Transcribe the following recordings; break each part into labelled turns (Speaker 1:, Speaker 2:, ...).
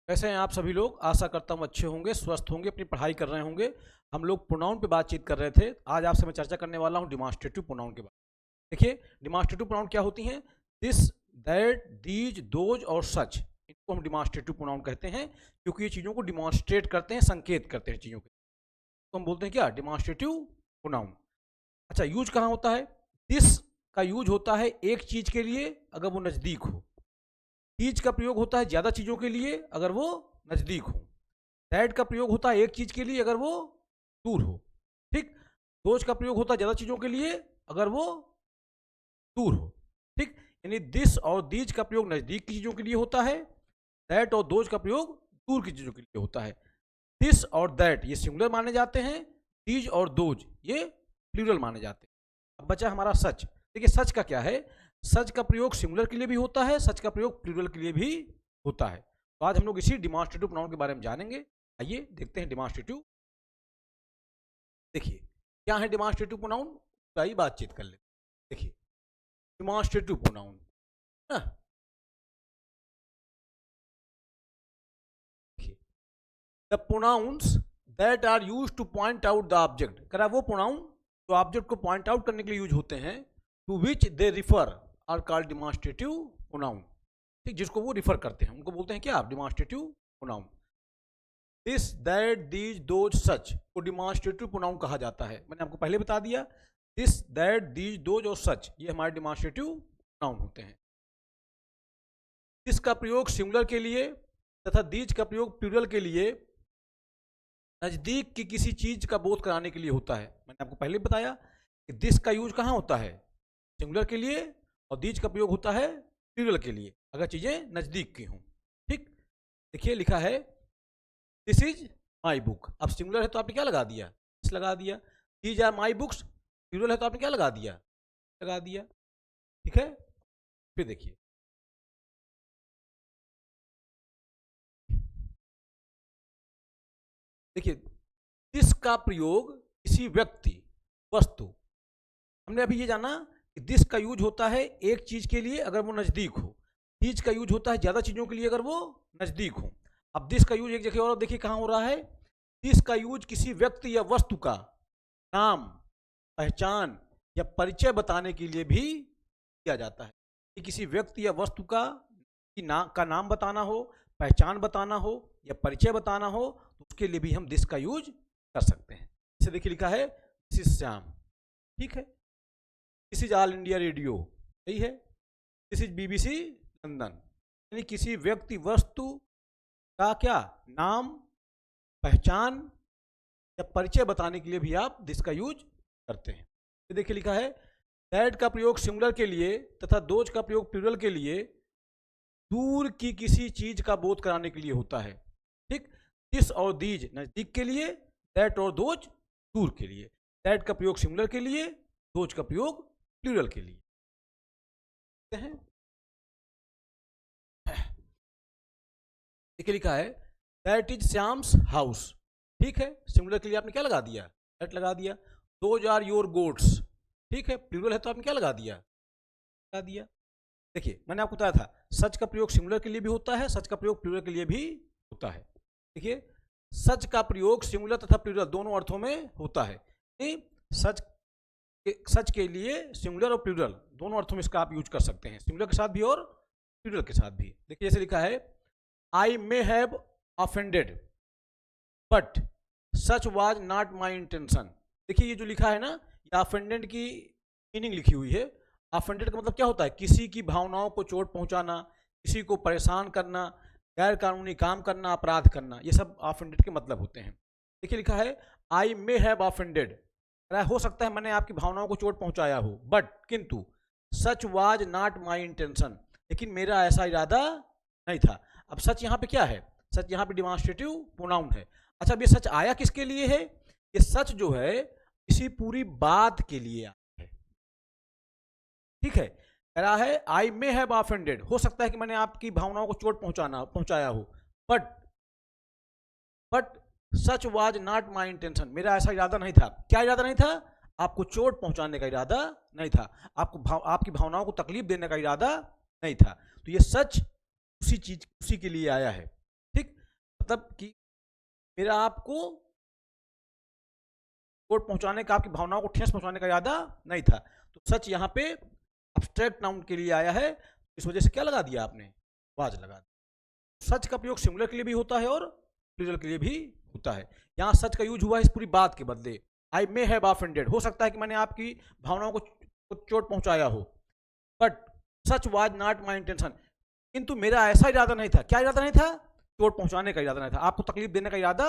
Speaker 1: कैसे हैं आप सभी लोग। आशा करता हूँ अच्छे होंगे, स्वस्थ होंगे, अपनी पढ़ाई कर रहे होंगे। हम लोग प्रोनाउन पे बातचीत कर रहे थे। आज आपसे मैं चर्चा करने वाला हूँ डिमॉन्स्ट्रेटिव प्रोनाउन के बारे में। देखिए, डिमॉन्स्ट्रेटिव प्रोनाउन क्या होती हैं? दिस, दैट, दीज, दोज और सच, इनको हम डिमॉन्स्ट्रेटिव प्रोनाउन कहते हैं, क्योंकि ये चीज़ों को डिमॉन्स्ट्रेट करते हैं, संकेत करते हैं चीज़ों के। तो हम बोलते हैं क्या? Demonstrative pronoun. अच्छा, यूज कहाँ होता है? दिस का यूज होता है एक चीज़ के लिए अगर वो नज़दीक हो। दीज का प्रयोग होता है ज़्यादा चीज़ों के लिए अगर वो नज़दीक हो। दैट का प्रयोग होता है एक चीज़ के लिए अगर वो दूर हो। ठीक। दोज का प्रयोग होता है ज़्यादा चीज़ों के लिए अगर वो दूर हो। ठीक। यानी दिस और दीज का प्रयोग नज़दीक की चीज़ों के लिए होता है, दैट और दोज का प्रयोग दूर की चीज़ों के लिए होता है। दिस और दैट ये सिंगुलर माने जाते हैं, दीज और दोज ये प्लूरल माने जाते हैं। अब बचा हमारा सच। देखिए, सच का क्या है? सच का प्रयोग सिंगुलर के लिए भी होता है, सच का प्रयोग प्लूरल के लिए भी होता है। तो आज हम लोग इसी डिमॉन्स्ट्रेटिव प्रोनाउन के बारे में जानेंगे। आइए देखते हैं डिमॉन्स्ट्रेटिव। देखिए, क्या है डिमॉन्स्ट्रेटिव प्रोनाउन, उसका ही बातचीत कर लेते हैं। देखिए, डिमॉन्स्ट्रेटिव प्रोनाउन ना, देखिए, the pronouns that are use to point out the object. करा वो प्रोनाउन जो ऑब्जेक्ट को पॉइंट आउट करने के लिए यूज होते हैं, to which they refer are called demonstrative pronoun. ठीक, जिसको वो रिफर करते हैं उनको बोलते हैं क्या? Demonstrative pronoun. This, that, these, those, such को डिमॉन्स्ट्रेटिव प्रोनाउन कहा जाता है। मैंने आपको पहले बता दिया, दिस, दैट, दीज, दोज और सच ये हमारे डिमॉन्स्ट्रेटिव प्रोनाउन होते हैं। दिस का प्रयोग सिंगुलर के लिए तथा दीज का प्रयोग प्लूरल के लिए नज़दीक की किसी चीज का बोध कराने के लिए होता है। मैंने आपको पहले बताया कि दिस का यूज कहाँ होता है? सिंगुलर के लिए, और दीज का प्रयोग होता है प्लूरल के लिए अगर चीजें नजदीक की हों। ठीक। देखिए, लिखा है दिस इज माई बुक। अब सिंगुलर है तो आपने क्या लगा दिया? दिस लगा दिया। These are my books, plural है तो आपने क्या लगा दिया? लगा दिया। ठीक है। फिर देखिए, देखिए, दिस का प्रयोग किसी व्यक्ति, वस्तु, हमने अभी ये जाना कि दिस का यूज होता है एक चीज के लिए अगर वो नजदीक हो। दीज का यूज होता है ज्यादा चीजों के लिए अगर वो नजदीक हो। अब दिस का यूज एक जगह और देखिए कहाँ हो रहा है। दिस का यूज किसी व्यक्ति या वस्तु का नाम, पहचान या परिचय बताने के लिए भी किया जाता है। कि किसी व्यक्ति या वस्तु का नाम बताना हो, पहचान बताना हो या परिचय बताना हो, तो उसके लिए भी हम दिस का यूज कर सकते हैं। इसे देखिए, लिखा है दिस इज श्याम। ठीक है। This is all India radio, सही है। This is BBC London. यानी किसी व्यक्ति वस्तु का क्या नाम, पहचान या परिचय बताने के लिए भी आप दिस का यूज करते हैं। ये देखिए, लिखा है दैट का प्रयोग सिंगुलर के लिए तथा दोज का प्रयोग प्लूरल के लिए दूर की किसी चीज का बोध कराने के लिए होता है। ठीक। दिस और दीज नजदीक के लिए, दैट और दोज दूर के लिए। दैट का प्रयोग सिंगुलर के लिए, दोज का प्रयोग प्लूरल के लिए हैं। देखिए, लिखा है दैट इज श्याम्स हाउस। ठीक है। सिंगुलर के लिए आपने क्या लगा दिया? दैट लगा दिया। Those are your goats. ठीक है। प्लूरल है तो आपने क्या लगा दिया? लगा दिया। देखिए, मैंने आपको बताया था सच का प्रयोग सिंगुलर के लिए भी होता है, सच का प्रयोग प्लूरल के लिए भी होता है। देखिए, सच का प्रयोग सिंगुलर तथा प्लूरल दोनों अर्थों में होता है। सच के लिए सिंगुलर और प्लूरल दोनों अर्थों में इसका आप यूज कर सकते हैं, सिंगुलर के साथ भी और प्लूरल के साथ भी। देखिए, जैसे लिखा है I may have offended but such was not my intention. देखिए, ये जो लिखा है ना, ये ऑफेंडेड की मीनिंग लिखी हुई है। ऑफेंडेड का मतलब क्या होता है? किसी की भावनाओं को चोट पहुंचाना, किसी को परेशान करना, गैर कानूनी काम करना, अपराध करना, ये सब ऑफेंडेड के मतलब होते हैं। देखिए, लिखा है आई मे हैव ऑफेंडेड, हो सकता है मैंने आपकी भावनाओं को चोट पहुंचाया हो, बट किंतु सच वाज नॉट माई इंटेंशन, लेकिन मेरा ऐसा इरादा नहीं था। अब सच यहाँ पे क्या है? सच यहाँ पे डिमॉन्स्ट्रेटिव प्रोनाउन है। अच्छा, अब ये सच आया किसके लिए है? ये सच जो है इसी पूरी बात के लिए आया है। ठीक है। कह रहा है आई मे हैव ऑफेंडेड, हो सकता है कि मैंने आपकी भावनाओं को चोट पहुंचाया हो, but such was not my intention, मेरा ऐसा इरादा नहीं था। क्या इरादा नहीं था? आपको चोट पहुंचाने का इरादा नहीं था, आपकी भावनाओं को तकलीफ देने का इरादा नहीं था। तो ये सच उसी के लिए आया है। ठीक। मतलब कि मेरा आपको चोट पहुंचाने का, आपकी भावनाओं को ठेस पहुंचाने का इरादा नहीं था। तो सच यहाँ पे अब्स्ट्रैक्ट नाउन के लिए आया है, इस वजह से क्या लगा दिया आपने, वाज लगा दिया। सच का प्रयोग सिंगुलर के लिए भी होता है और प्लूरल के लिए भी होता है। यहाँ सच का यूज हुआ है इस पूरी बात के बदले। आई मे हैव ऑफेंडेड, हो सकता है कि मैंने आपकी भावनाओं को चोट पहुंचाया हो, but such was not my intention, किंतु मेरा ऐसा इरादा नहीं था। क्या इरादा नहीं था? चोट पहुंचाने का इरादा नहीं था, आपको तकलीफ देने का इरादा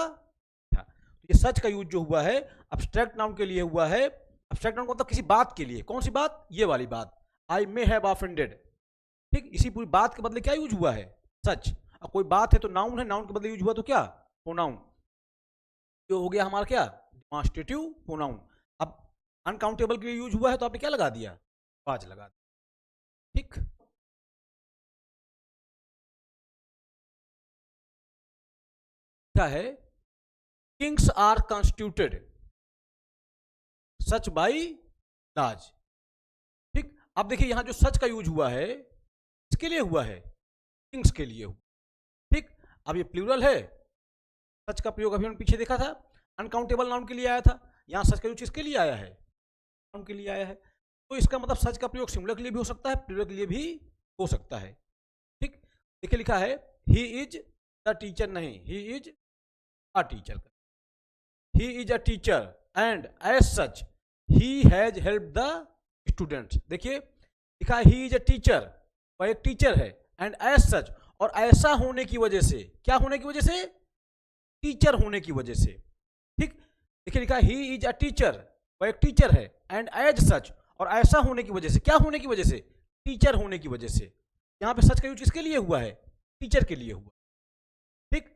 Speaker 1: था। तो ये सच का यूज जो हुआ है अब्स्ट्रैक्ट नाउन के लिए हुआ है। अब्स्ट्रैक्ट नाउन मतलब किसी बात के लिए। कौन सी बात? ये वाली बात, आई मे हैव ऑफेंडेड। ठीक, इसी पूरी बात के बदले क्या यूज हुआ है? सच। अब कोई बात है तो नाउन है, नाउन के बदले यूज हुआ तो क्या? प्रोनाउन। जो हो गया हमारा क्या? Demonstrative pronoun. अब अनकाउंटेबल के लिए यूज हुआ है तो आपने क्या लगा दिया? वाज लगा दिया। ठीक, क्या है? Kings are constituted such by laws. ठीक, अब देखिए यहां जो सच का यूज हुआ है किसके लिए हुआ है? किंग्स के लिए हुआ। ठीक, अब ये प्लूरल है, सच का प्रयोग अभी हमने पीछे देखा था, अनकाउंटेबल नाउन के लिए आया था। यहां सच का यूज किसके लिए आया है? नाउन के लिए आया है। तो इसका मतलब सच का प्रयोग सिंगुलर के लिए भी हो सकता है, प्लूरल के लिए भी हो सकता है। ठीक, देखिए लिखा है ही इज द टीचर, नहीं, he is a teacher. He is a teacher and as such he has help the students. देखिए लिखा है ही इज अ टीचर, वह एक टीचर है, एंड एज सच, और ऐसा होने की वजह से, क्या होने की वजह से? टीचर होने की वजह से। ठीक, देखिए लिखा है ही इज अ टीचर, वह एक टीचर है, एंड एज सच, और ऐसा होने की वजह से, क्या होने की वजह से? टीचर होने की वजह से। यहां पे सच का यूज किसके लिए हुआ है? टीचर के लिए हुआ। ठीक,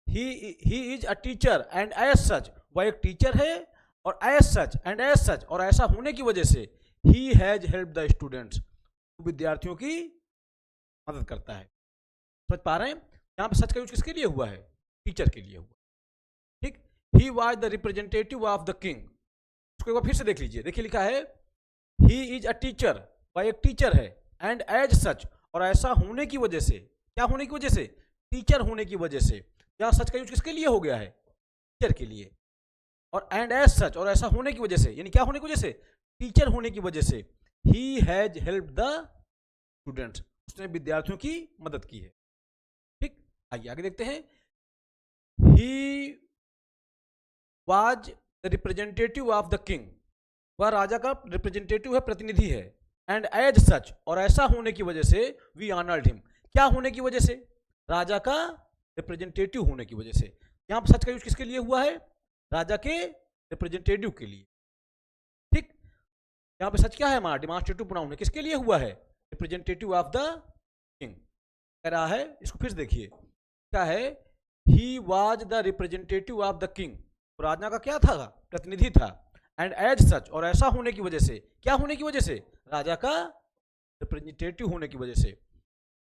Speaker 1: he is a teacher and as such, वह एक टीचर है, और as such, and as such, और ऐसा होने की वजह से he has help the students, विद्यार्थियों की मदद करता है। समझ पा रहे हैं? यहां पे सच का यूज किसके लिए हुआ है? टीचर के लिए हुआ। ठीक, ही was the representative of the king. इसको एक बार फिर से देख लीजिए। देखिए लिखा है ही इज अ टीचर, वह एक टीचर है, एंड एज सच, और ऐसा होने की वजह से, क्या होने की वजह से? टीचर होने की वजह से। यहां सच का यूज किसके लिए हो गया है? टीचर के लिए। और एंड एज सच, और ऐसा होने की वजह से, यानी क्या होने की वजह से? टीचर होने की वजह से। He has help the students, उसने विद्यार्थियों की मदद की है। ठीक, आइए आगे देखते हैं। ही was the representative of the king, वह राजा का रिप्रेजेंटेटिव है, प्रतिनिधि है, एंड एज सच, और ऐसा होने की वजह से वी ऑनर्ड हिम। क्या होने की वजह से? राजा का रिप्रेजेंटेटिव होने की वजह से। यहां पर सच का यूज किसके लिए हुआ है? राजा के रिप्रेजेंटेटिव के लिए। ठीक, यहां पे सच क्या है हमारा? डिमॉन्स्ट्रेटिव प्रोनाउन है, किसके लिए हुआ है? Representative of the king. कह रहा है, इसको फिर देखिए, क्या है? He was the representative of the king, राजा का क्या था? प्रतिनिधि था, एंड एज सच, और ऐसा होने की वजह से, क्या होने की वजह से? राजा का रिप्रेजेंटेटिव होने की वजह से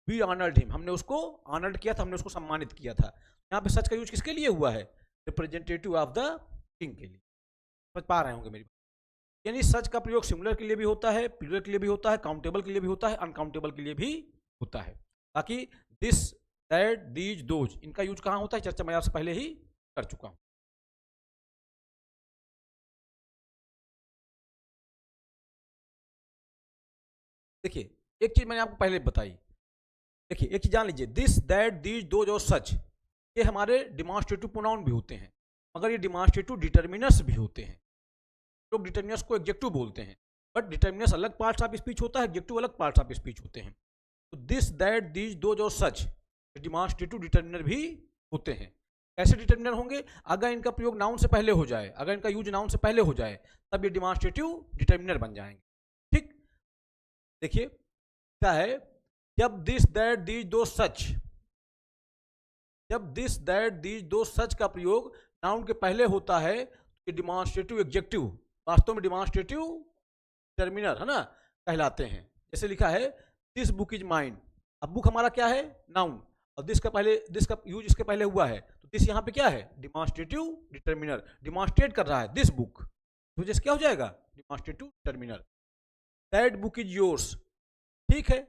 Speaker 1: वी ऑनर्ड हिम, हमने उसको ऑनर्ड किया था, हमने उसको सम्मानित किया था। यहाँ पे सच का यूज किसके लिए हुआ है? रिप्रेजेंटेटिव ऑफ द किंग के लिए। समझ पा रहे होंगे मेरी बात? यानी सच का प्रयोग सिंगुलर के लिए भी होता है, प्लूरल के लिए भी होता है, काउंटेबल के लिए भी होता है, अनकाउंटेबल के लिए भी होता है। बाकी दिस, दैट, दीज, दोज, इनका यूज कहाँ होता है चर्चा मैं आपसे पहले ही कर चुका हूं। देखिए एक चीज मैंने आपको पहले बताई, देखिए एक चीज जान लीजिए, दिस, दैट, दीज, दोज और सच, ये हमारे डिमॉन्स्ट्रेटिव प्रोनाउन भी होते हैं, मगर ये डिमॉन्स्ट्रेटिव डिटर्मिनर्स भी होते हैं। लोग डिटर्मिनर्स को एडजेक्टिव बोलते हैं, बट डिटर्मिनर्स अलग पार्ट्स ऑफ स्पीच होता है, एडजेक्टिव अलग पार्ट्स ऑफ स्पीच होते हैं। तो दिस, दैट, दीज, दोज और सच डिमॉन्स्ट्रेटिव डिटर्मिनर भी होते हैं। ऐसे डिटर्मिनर होंगे अगर इनका प्रयोग नाउन से पहले हो जाए, अगर इनका यूज नाउन से पहले हो जाए तब ये डिमॉन्स्ट्रेटिव डिटर्मिनर बन जाएंगे। ठीक, देखिए क्या है, जब दिस, दैट, दीज, दो सच, जब दिस, दैट, दीज, दो सच का प्रयोग नाउन के पहले होता है तो डिमॉन्स्ट्रेटिव एडजेक्टिव वास्तव में डिमॉन्स्ट्रेटिव टर्मिनर है ना कहलाते हैं। जैसे लिखा है दिस बुक इज माइन, अब बुक हमारा क्या है? नाउन, और दिस का पहले, दिस का यूज इसके पहले हुआ है, तो दिस यहाँ पे क्या है? डिमॉन्स्ट्रेटिव डिटर्मिनर, डिमॉन्स्ट्रेट कर रहा है दिस बुक, तो जैसे क्या हो जाएगा? Demonstrative determiner. That book is yours, ठीक है,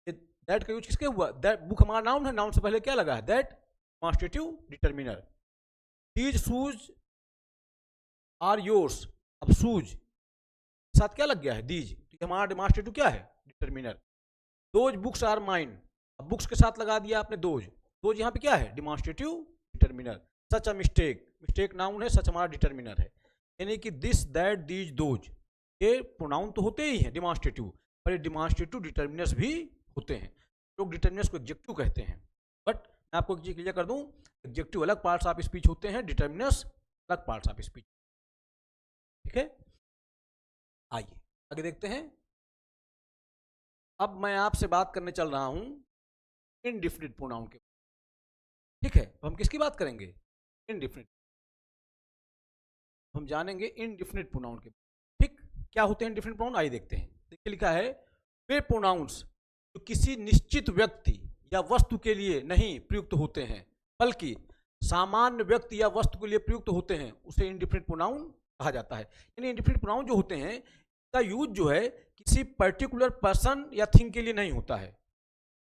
Speaker 1: दैट का यूज किसके हुआ? दैट बुक हमारा नाउन है, नाउन से पहले क्या लगा है? That, demonstrative determiner. These shoes are yours. अब शूज साथ क्या लग गया है, दीज, तो हमारा डिमॉन्स्ट्रेटिव क्या है, determiner. Those books are mine, अब बुक्स के साथ लगा दिया आपने दोज, दोज यहाँ पे क्या है, demonstrative determiner. Such a mistake, mistake noun है, सच हमारा डिटर्मिनर है। यानी कि दिस दैट दीज दोज, ये प्रोनाउन तो होते ही हैं डिमॉन्स्ट्रेटिव, पर ये डिमॉन्स्ट्रेटिव डिटर्मिनर्स भी होते हैं। लोग डिटर्मिनर्स को एडजेक्टिव कहते हैं, बट मैं आपको एक चीज क्लियर कर दूं, एडजेक्टिव अलग पार्ट्स ऑफ स्पीच होते हैं, डिटर्मिनर्स अलग पार्ट्स ऑफ स्पीच। ठीक है, आइए आगे देखते हैं। अब मैं आपसे बात करने चल रहा हूं इनडिफिनिट प्रोनाउन के। ठीक है, तो हम किसकी बात करेंगे, इनडिफिनिट। हम जानेंगे इनडिफिनिट प्रोनाउन के। ठीक, क्या होते हैं इनडिफिनिट प्रोनाउन, आइए देखते हैं। देखिए लिखा है, वे प्रोनाउंस जो किसी निश्चित व्यक्ति या वस्तु के लिए नहीं प्रयुक्त होते हैं, बल्कि सामान्य व्यक्ति या वस्तु के लिए प्रयुक्त होते हैं, उसे इनडिफिनिट प्रोनाउन कहा जाता है। यानी इनडिफिनिट प्रोनाउन जो होते हैं, इसका यूज जो है किसी पर्टिकुलर पर्सन या थिंग के लिए नहीं होता है।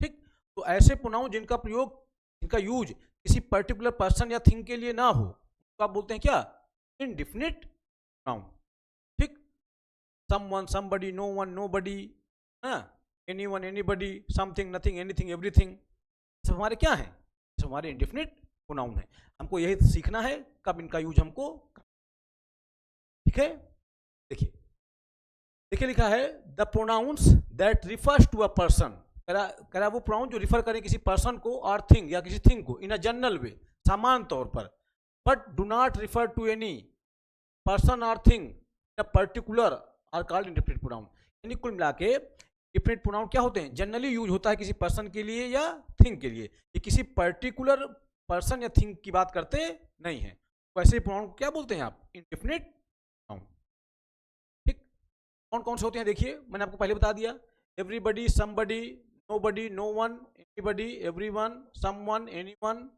Speaker 1: ठीक, तो ऐसे प्रोनाउन जिनका प्रयोग, जिनका यूज किसी पर्टिकुलर पर्सन या थिंग के लिए ना हो, तो आप बोलते हैं क्या, इनडिफिनिट प्रोनाउन। ठीक, someone, somebody, no one, nobody, anyone, anybody, something, nothing, anything, everything, सब हमारे क्या हैं, सब हमारे इनडिफिनिट प्रोनाउन है। हमको यही सीखना है कब इनका यूज हमको। ठीक है, देखिए देखिए लिखा है, the pronouns that refers to a person, करा वो प्रोनाउन जो रिफर करें किसी पर्सन को और थिंग या किसी थिंग को, इन अ जनरल वे, सामान्य तौर पर, but do not refer to any person और thing in a particular, are called indefinite pronoun. यानी कुल मिला के डिफिनिट प्रोनाउन क्या होते हैं, जनरली यूज होता है किसी पर्सन के लिए या थिंग के लिए, ये किसी पर्टिकुलर पर्सन या थिंग की बात करते नहीं है। वैसे प्रोनाउन को क्या बोलते हैं आप, इनडिफिनिट प्रोनाउन। ठीक, कौन कौन से होते हैं देखिए, मैंने आपको पहले बता दिया, everybody, somebody, nobody, no one, anybody, everyone, someone, anyone,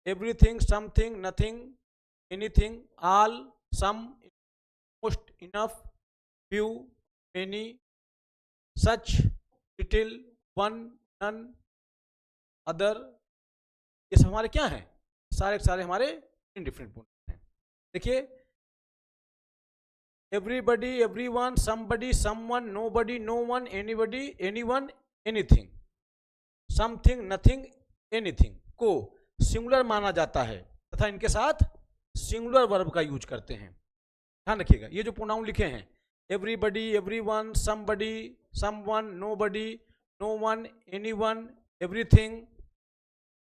Speaker 1: everything, something, nothing, anything, all, some, most, enough, few, many, such, little, one, none, other, ये सब हमारे क्या हैं, सारे सारे हमारे इनडिफिनिट प्रोनाउन हैं। देखिए, everybody, everyone, somebody, someone, nobody, no one, anybody, anyone, anything, something, nothing, anything को सिंगुलर माना जाता है तथा इनके साथ सिंगुलर वर्ब का यूज करते हैं। ध्यान रखिएगा, ये जो प्रोनाउन लिखे हैं, everybody, everyone, somebody, someone, nobody, no one, anyone, everything,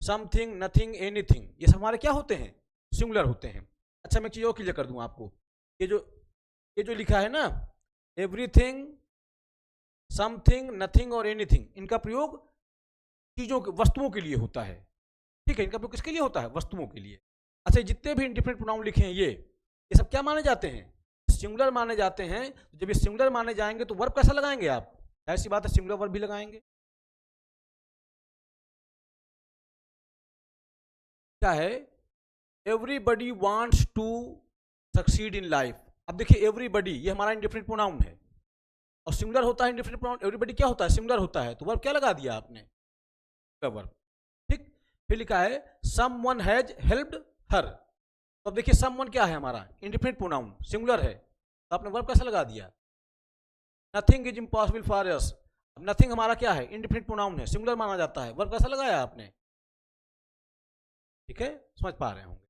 Speaker 1: something, nothing, anything, ये सब हमारे क्या होते हैं, सिंगुलर होते हैं। अच्छा, मैं एक चीज और क्लियर कर दूं आपको, ये जो लिखा है ना, एवरीथिंग, समथिंग, नथिंग और एनीथिंग, इनका प्रयोग चीजों के, वस्तुओं के लिए होता है। ठीक है, इनका प्रयोग किसके लिए होता है, वस्तुओं के लिए। अच्छा, जितने भी इंडिफिनिट प्रोनाउन लिखे हैं ये सब क्या माने जाते हैं, सिंगुलर माने जाते हैं। जब ये सिंगुलर माने जाएंगे तो वर्ब कैसा लगाएंगे आप, ऐसी बात है, सिंगुलर वर्ब भी लगाएंगे। क्या है, everybody wants to succeed in life. अब देखिए, एवरीबडी ये हमारा इंडिफिनिट प्रोनाउन है और सिंगुलर होता है इंडिफिनिट प्रोनाउन, एवरीबडी क्या होता है, सिंगुलर होता है, तो वर्ब क्या लगा दिया आपने, वर्ब। ठीक, फिर लिखा है, समवन हैज हेल्प्ड हर। तो अब देखिए, समवन क्या है हमारा, इंडिफिनिट प्रोनाउन, सिंगुलर है, तो आपने वर्ब कैसा लगा दिया, nothing is impossible for us. अब नथिंग हमारा क्या है, इंडिफिनिट प्रोनाउन है, सिंगुलर माना जाता है, वर्ब कैसा लगाया आपने। ठीक है, समझ पा रहे होंगे।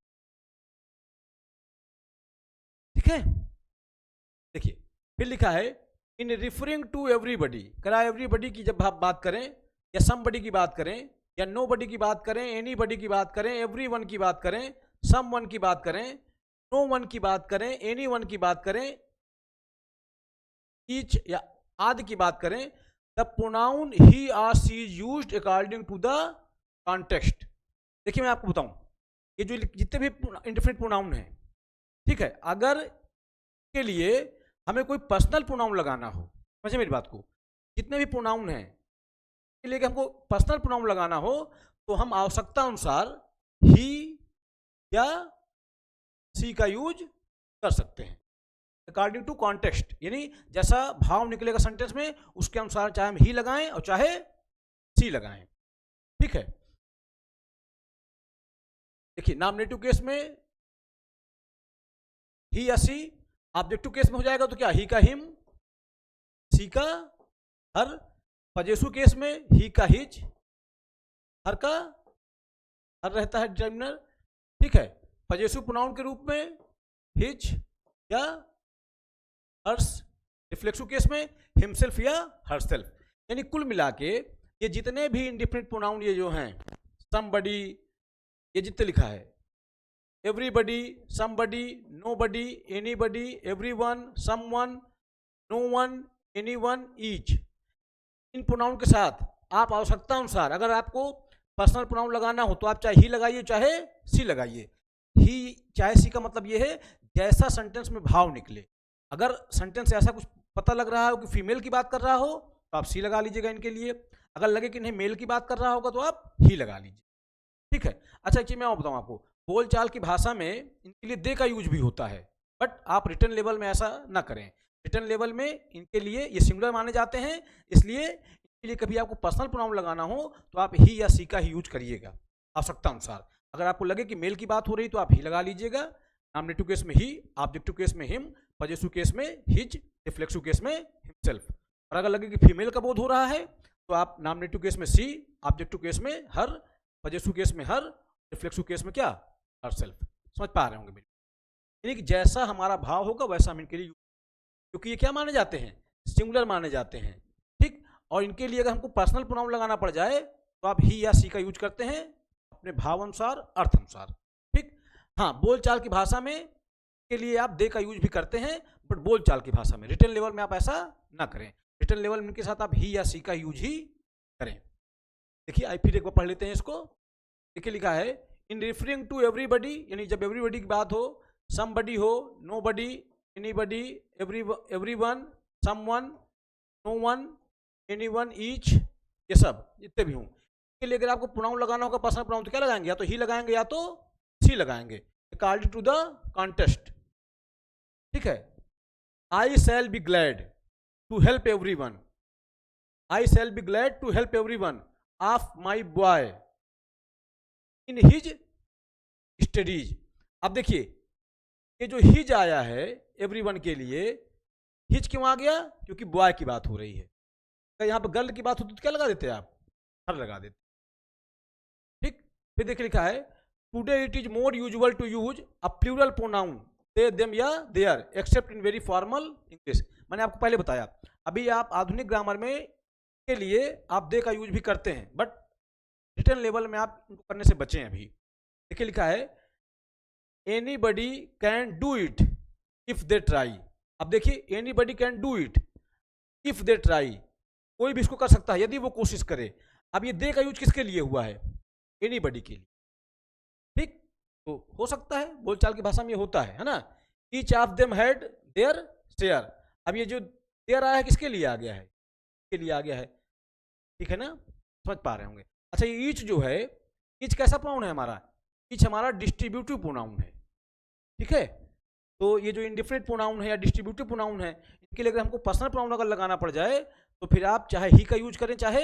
Speaker 1: ठीक है, देखिए फिर लिखा है, इन रिफरिंग टू एवरीबडी, करा एवरीबडी की जब आप बात करें या समबडी की बात करें या नोबडी की बात करें, एनीबडी की बात करें, एवरीवन की बात करें, समवन की बात करें, नो वन की बात करें, एनीवन की बात करें, ईच या आदि की बात करें, the pronoun he or she is used according to the context. देखिए मैं आपको बताऊं, ये जो जितने भी इंडिफिनिट प्रोनाउन हैं, ठीक है, अगर के लिए हमें कोई पर्सनल प्रोनाउन लगाना हो, समझे मेरी बात को, जितने भी प्रोनाउन हैं के लिए हमको पर्सनल प्रोनाउन लगाना हो, तो हम आवश्यकता अनुसार ही या सी का यूज कर सकते हैं अकॉर्डिंग टू कॉन्टेक्स्ट। यानी जैसा भाव निकलेगा सेंटेंस में, उसके अनुसार चाहे हम ही लगाएं और चाहे सी लगाएं। ठीक है, देखिए नॉमिनेटिव केस में ही या सी, ऑब्जेक्टिव केस में हो जाएगा तो क्या ही का हिम, सी का हर, पजेसिव केस में ही का हिज, हर का हर रहता है डिटर्मिनर, ठीक है। पजेसिव प्रोनाउन के रूप में हिज या हर्स, रिफ्लेक्सिव केस में हिमसेल्फ या हरसेल्फ। यानी कुल मिला के ये जितने भी इंडिफिनिट प्रोनाउन ये जो हैं, समबडी, ये जितने लिखा है, everybody, somebody, nobody, anybody, everyone, someone, no one, anyone, each, इन प्रोनाउन के साथ आप आवश्यकता अनुसार अगर आपको पर्सनल प्रोनाउन लगाना हो तो आप चाहे ही लगाइए चाहे सी लगाइए। ही चाहे सी का मतलब ये है जैसा सेंटेंस में भाव निकले। अगर सेंटेंस ऐसा कुछ पता लग रहा हो कि फीमेल की बात कर रहा हो तो आप सी लगा लीजिएगा इनके लिए, अगर लगे कि नहीं मेल की बात कर रहा होगा तो आप ही लगा लीजिए, ठीक है। अच्छा एक चीज मैं बताऊं आपको, बोलचाल की भाषा में इनके लिए दे का यूज भी होता है, बट आप रिटर्न लेवल में ऐसा ना करें। रिटर्न लेवल में इनके लिए ये सिंगुलर माने जाते हैं, इसलिए इनके लिए कभी आपको पर्सनल प्रोनाउन लगाना हो तो आप ही या सी का ही यूज करिएगा आवश्यकता अनुसार। अगर आपको लगे कि मेल की बात हो रही तो आप ही लगा लीजिएगा, नॉमिनेटिव केस में ही, ऑब्जेक्टिव केस में हिम, पजेसिव केस में हिज, रिफ्लेक्सिव केस में हिमसेल्फ। और अगर लगे कि फीमेल का बोध हो रहा है तो आप नॉमिनेटिव केस में सी, ऑब्जेक्टिव केस में हर, पजेसिव केस में हर, रिफ्लेक्सिव केस में क्या, हरसेल्फ। समझ पा रहे होंगे मेरे, यानी कि जैसा हमारा भाव होगा वैसा हम इनके लिए, क्योंकि ये क्या माने जाते हैं, सिंगुलर माने जाते हैं, ठीक। और इनके लिए अगर हमको पर्सनल प्रोनाउन लगाना पड़ जाए तो आप ही या सी का यूज करते हैं अपने भाव अनुसार, अर्थ अनुसार, ठीक। हाँ, बोलचाल की भाषा में के लिए आप दे का यूज भी करते हैं, बट बोलचाल की भाषा में, रिटर्न लेवल में आप ऐसा ना करें। रिटर्न लेवल में इनके साथ आप ही या सी का यूज ही करें। देखिए आई फिर एक बार पढ़ लेते हैं इसको। देखिए लिखा है इन रेफरिंग टू एवरीबडी, यानी जब एवरीबडी की बात हो, समबडी हो, nobody, anybody, everyone, someone, no one, anyone, each, ये सब जितने भी हों, इसके लिए अगर आपको प्रोनाउन लगाना होगा पर्सनल प्रोनाउन तो क्या लगाएंगे, या तो ही लगाएंगे या तो सी लगाएंगे, अकॉर्डिंग टू द कॉन्टेस्ट, ठीक है। I shall be glad to help everyone, I shall be glad to help everyone of my boy in his studies. अब देखिए ये जो हिज आया है एवरीवन के लिए, हिज क्यों आ गया, क्योंकि बॉय की बात हो रही है। अगर यहाँ पर गर्ल की बात होती तो क्या लगा देते आप, हर लगा देते, ठीक। फिर देखिए लिखा है today it is more usual to use a plural pronoun they, them या their except in very formal English. मैंने आपको पहले बताया, अभी आप आधुनिक ग्रामर में के लिए आप दे का यूज भी करते हैं, बट रिटर्न लेवल में आप इनको करने से बचें। अभी देखिए लिखा है anybody can do it if they try. अब देखिए anybody can do it if they try, कोई भी इसको कर सकता है यदि वो कोशिश करे। अब ये दे का यूज किसके लिए हुआ है, एनीबडी के लिए, ठीक। तो हो सकता है बोलचाल की भाषा में ये होता है ना, each of them had their share. अब ये जो देयर आया है किसके लिए आ गया है, के लिए आ गया है, ठीक है ना, समझ पा रहे होंगे। अच्छा ये ईच जो है, ईच कैसा प्रोनाउन है हमारा, ईच हमारा डिस्ट्रीब्यूटिव प्रोनाउन है, ठीक है। तो ये जो इंडिफिनिट प्रोनाउन है या डिस्ट्रीब्यूटिव प्रोनाउन है, इनके लिए अगर हमको पर्सनल प्रोनाउन अगर लगाना पड़ जाए तो फिर आप चाहे ही का यूज करें चाहे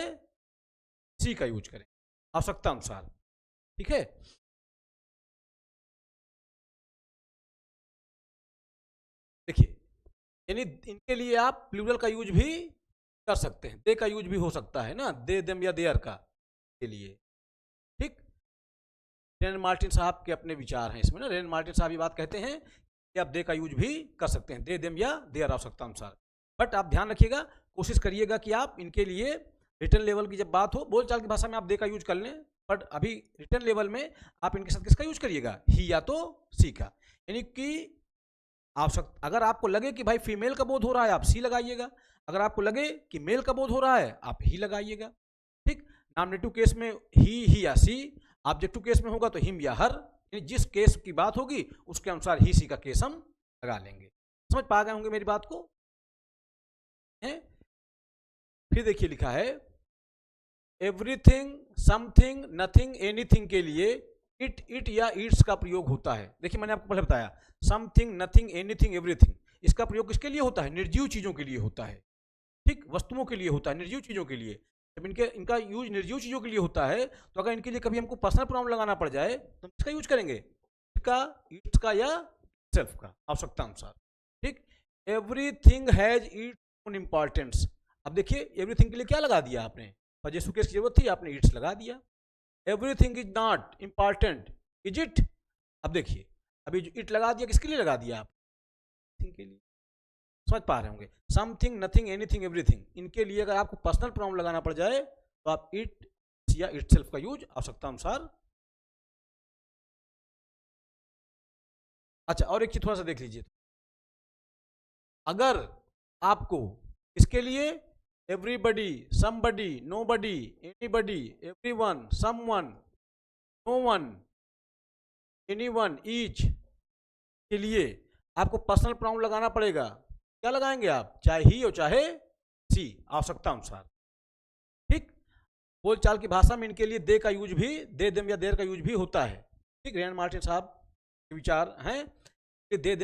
Speaker 1: सी का यूज करें आवश्यकता अनुसार, ठीक है। देखिए यानी इनके लिए आप प्लूरल का यूज भी कर सकते हैं, दे का यूज भी हो सकता है ना, दे, देम या देयर का के लिए, ठीक। रेन मार्टिन साहब के अपने विचार हैं इसमें ना, रेन मार्टिन साहब ये बात कहते हैं कि आप दे का यूज भी कर सकते हैं, दे, देम या देयर आवश्यकता अनुसार। बट आप ध्यान रखिएगा, कोशिश करिएगा कि आप इनके लिए रिटर्न लेवल की जब बात हो, बोलचाल की भाषा में आप दे का यूज कर लें, बट अभी रिटर्न लेवल में आप इनके साथ किसका यूज करिएगा, ही या तो सी का। यानी कि आवश्यक अगर आपको लगे कि भाई फीमेल का बोध हो रहा है आप सी लगाइएगा, अगर आपको लगे कि मेल का बोध हो रहा है आप ही लगाइएगा, ठीक। नॉमिनेटिव केस में ही या सी, ऑब्जेक्टिव केस में होगा तो हिम या हर, यानी जिस केस की बात होगी उसके अनुसार ही सी का केस हम लगा लेंगे। समझ पा गए होंगे मेरी बात को, है? फिर देखिए लिखा है एवरीथिंग, समथिंग, नथिंग, एनीथिंग के लिए इट या इट्स का प्रयोग होता है। देखिए मैंने आपको पहले बताया समथिंग, नथिंग, एनीथिंग, एवरीथिंग, इसका प्रयोग किसके लिए होता है, निर्जीव चीजों के लिए होता है, ठीक, वस्तुओं के लिए होता है, निर्जीव चीजों के लिए। जब इनका यूज निर्जीव चीज़ों के लिए होता है, तो अगर इनके लिए कभी हमको पर्सनल प्रोनाउन लगाना पड़ जाए तो हम इसका यूज करेंगे, इसका, इट्स का या सेल्फ का, आवश्यकता अनुसार। ठीक, everything has its own importance. अब देखिए एवरीथिंग के लिए क्या लगा दिया आपने, फर्स्ट केस की जरूरत थी, आपने इट्स लगा दिया। Everything is not important, is it? अब देखिए अभी जो इट लगा दिया किसके लिए लगा दिया आप, के लिए, समझ पा रहे होंगे। समथिंग, नथिंग, एनीथिंग, एवरीथिंग, इनके लिए अगर आपको पर्सनल प्रोनाउन लगाना पड़ जाए तो आप इट या इटसेल्फ का यूज आवश्यकता अनुसार। अच्छा, और एक चीज थोड़ा सा देख लीजिए, अगर आपको इसके लिए everybody, somebody, nobody, anybody, everyone, someone, no one, anyone, each के लिए आपको पर्सनल प्रोनाउन लगाना पड़ेगा, क्या लगाएंगे आप, चाहे ही और चाहे सी, आवश्यकता अनुसार। ठीक, बोलचाल की भाषा में इनके लिए दे का यूज भी, दे देम या देर का यूज भी होता है। ठीक, रेन मार्टिन साहब के विचार हैं कि दे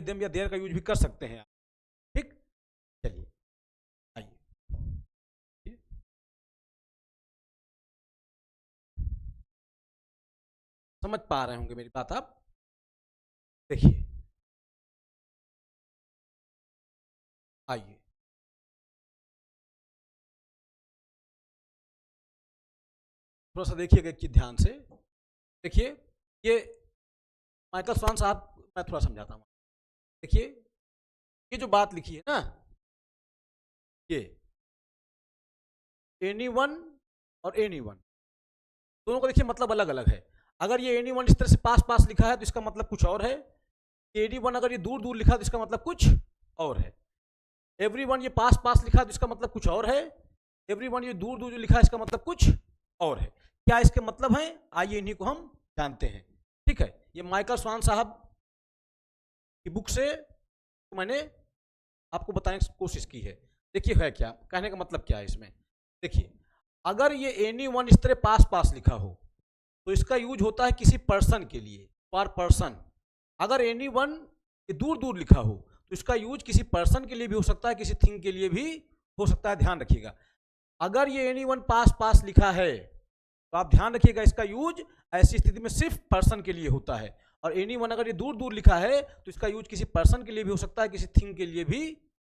Speaker 1: देम या देर का यूज भी कर सकते हैं। ठीक, चलिए आइए, समझ पा रहे होंगे मेरी बात आप। देखिए आइए, थोड़ा सा देखिएगा एक चीज ध्यान से। देखिए ये माइकल स्वान साहब, मैं थोड़ा समझाता हूँ। देखिए ये जो बात लिखी है ना, ये एनीवन और एनीवन दोनों का देखिए मतलब अलग अलग है। अगर ये एनीवन इस तरह से पास पास लिखा है तो इसका मतलब कुछ और है। एनीवन अगर ये दूर दूर लिखा है तो इसका मतलब कुछ और है। एवरीवन ये पास पास लिखा है तो इसका मतलब कुछ और है। एवरीवन ये दूर दूर जो लिखा है इसका मतलब कुछ और है। क्या इसके मतलब है, आइए इन्हीं को हम जानते हैं। ठीक है, ये माइकल स्वान साहब की बुक से मैंने आपको बताने की कोशिश की है। देखिए है क्या, कहने का मतलब क्या है इसमें। देखिए अगर ये एनीवन इस तरह पास पास लिखा हो तो इसका यूज होता है किसी पर्सन के लिए, फॉर पर्सन। अगर एनीवन ये दूर दूर लिखा हो तो इसका यूज किसी पर्सन के लिए भी हो सकता है, किसी थिंग के लिए भी हो सकता है, ध्यान रखिएगा। अगर ये एनीवन पास पास लिखा है तो आप ध्यान रखिएगा इसका यूज ऐसी स्थिति में सिर्फ पर्सन के लिए होता है। और एनीवन अगर ये दूर दूर लिखा है तो इसका यूज किसी पर्सन के लिए भी हो सकता है, किसी थिंग के लिए भी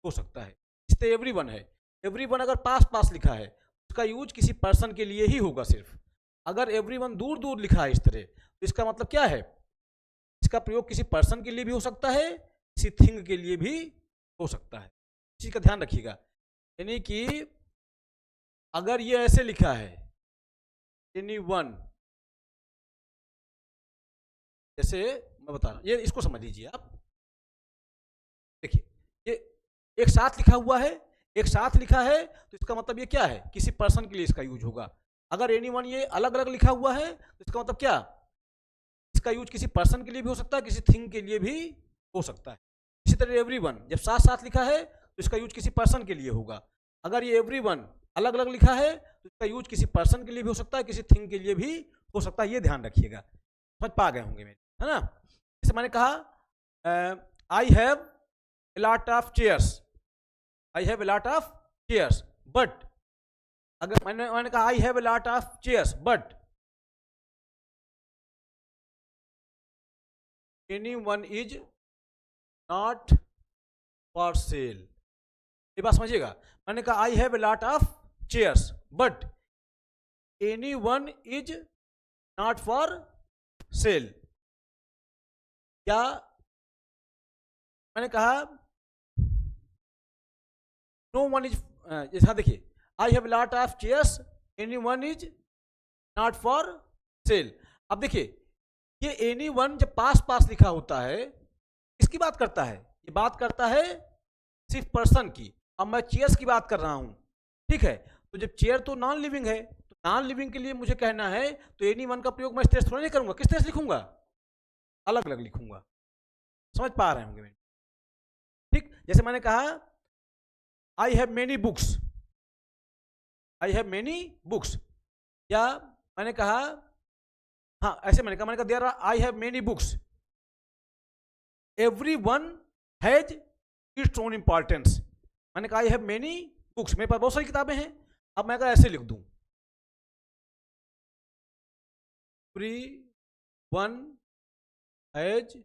Speaker 1: हो सकता है। इस तरह एवरीवन है, एवरीवन अगर पास पास लिखा है उसका यूज किसी पर्सन के लिए ही होगा सिर्फ। अगर एवरीवन दूर दूर लिखा है इस तरह तो इसका मतलब क्या है, इसका प्रयोग किसी पर्सन के लिए भी हो सकता है, किसी थिंग के लिए भी हो सकता है। इस चीज का ध्यान रखिएगा। यानी कि अगर ये ऐसे लिखा है एनीवन, जैसे मैं बता रहा हूं, ये इसको समझ लीजिए आप। देखिए ये एक साथ लिखा हुआ है, एक साथ लिखा है तो इसका मतलब ये क्या है, किसी पर्सन के लिए इसका यूज होगा। अगर एनीवन ये अलग अलग लिखा हुआ है तो इसका मतलब क्या, इसका यूज किसी पर्सन के लिए भी हो सकता है, किसी थिंग के लिए भी हो सकता है। इसी तरह एवरीवन जब साथ साथ लिखा है तो इसका यूज किसी पर्सन के लिए होगा। अगर ये एवरीवन अलग अलग लिखा है तो इसका यूज किसी पर्सन के लिए भी हो सकता है, किसी थिंग के लिए भी हो सकता है। ये ध्यान रखिएगा, समझ पा गए होंगे मेरे, है ना। जैसे मैंने कहा I have a lot of chairs, I have a lot of chairs, but अगर मैंने कहा I have a lot of chairs but anyone is not for sale, ये बात समझिएगा। मैंने कहा I have a lot of chairs but anyone is not for sale. क्या मैंने कहा नो वन इज, जैसा देखिए I have lot of chairs anyone is not for sale. अब देखिए ये एनीवन जब पास पास लिखा होता है किसकी बात करता है, ये बात करता है सिर्फ पर्सन की। अब मैं चेयर्स की बात कर रहा हूं, ठीक है। तो जब चेयर तो नॉन लिविंग है, तो नॉन लिविंग के लिए मुझे कहना है तो एनीवन का प्रयोग मैं इस तरह से थोड़ा नहीं करूंगा। किस तरह से लिखूंगा, अलग अलग लिखूंगा, समझ पा रहे होंगे। ठीक, जैसे मैंने कहा I have many books, I have many books, या मैंने कहा, हाँ ऐसे मैंने कहा there are I have many books, every one has its own importance. मैंने कहा आई हैव मेनी बुक्स, मेरे पास बहुत सारी किताबें हैं। अब मैं अगर ऐसे लिख दूं, every one has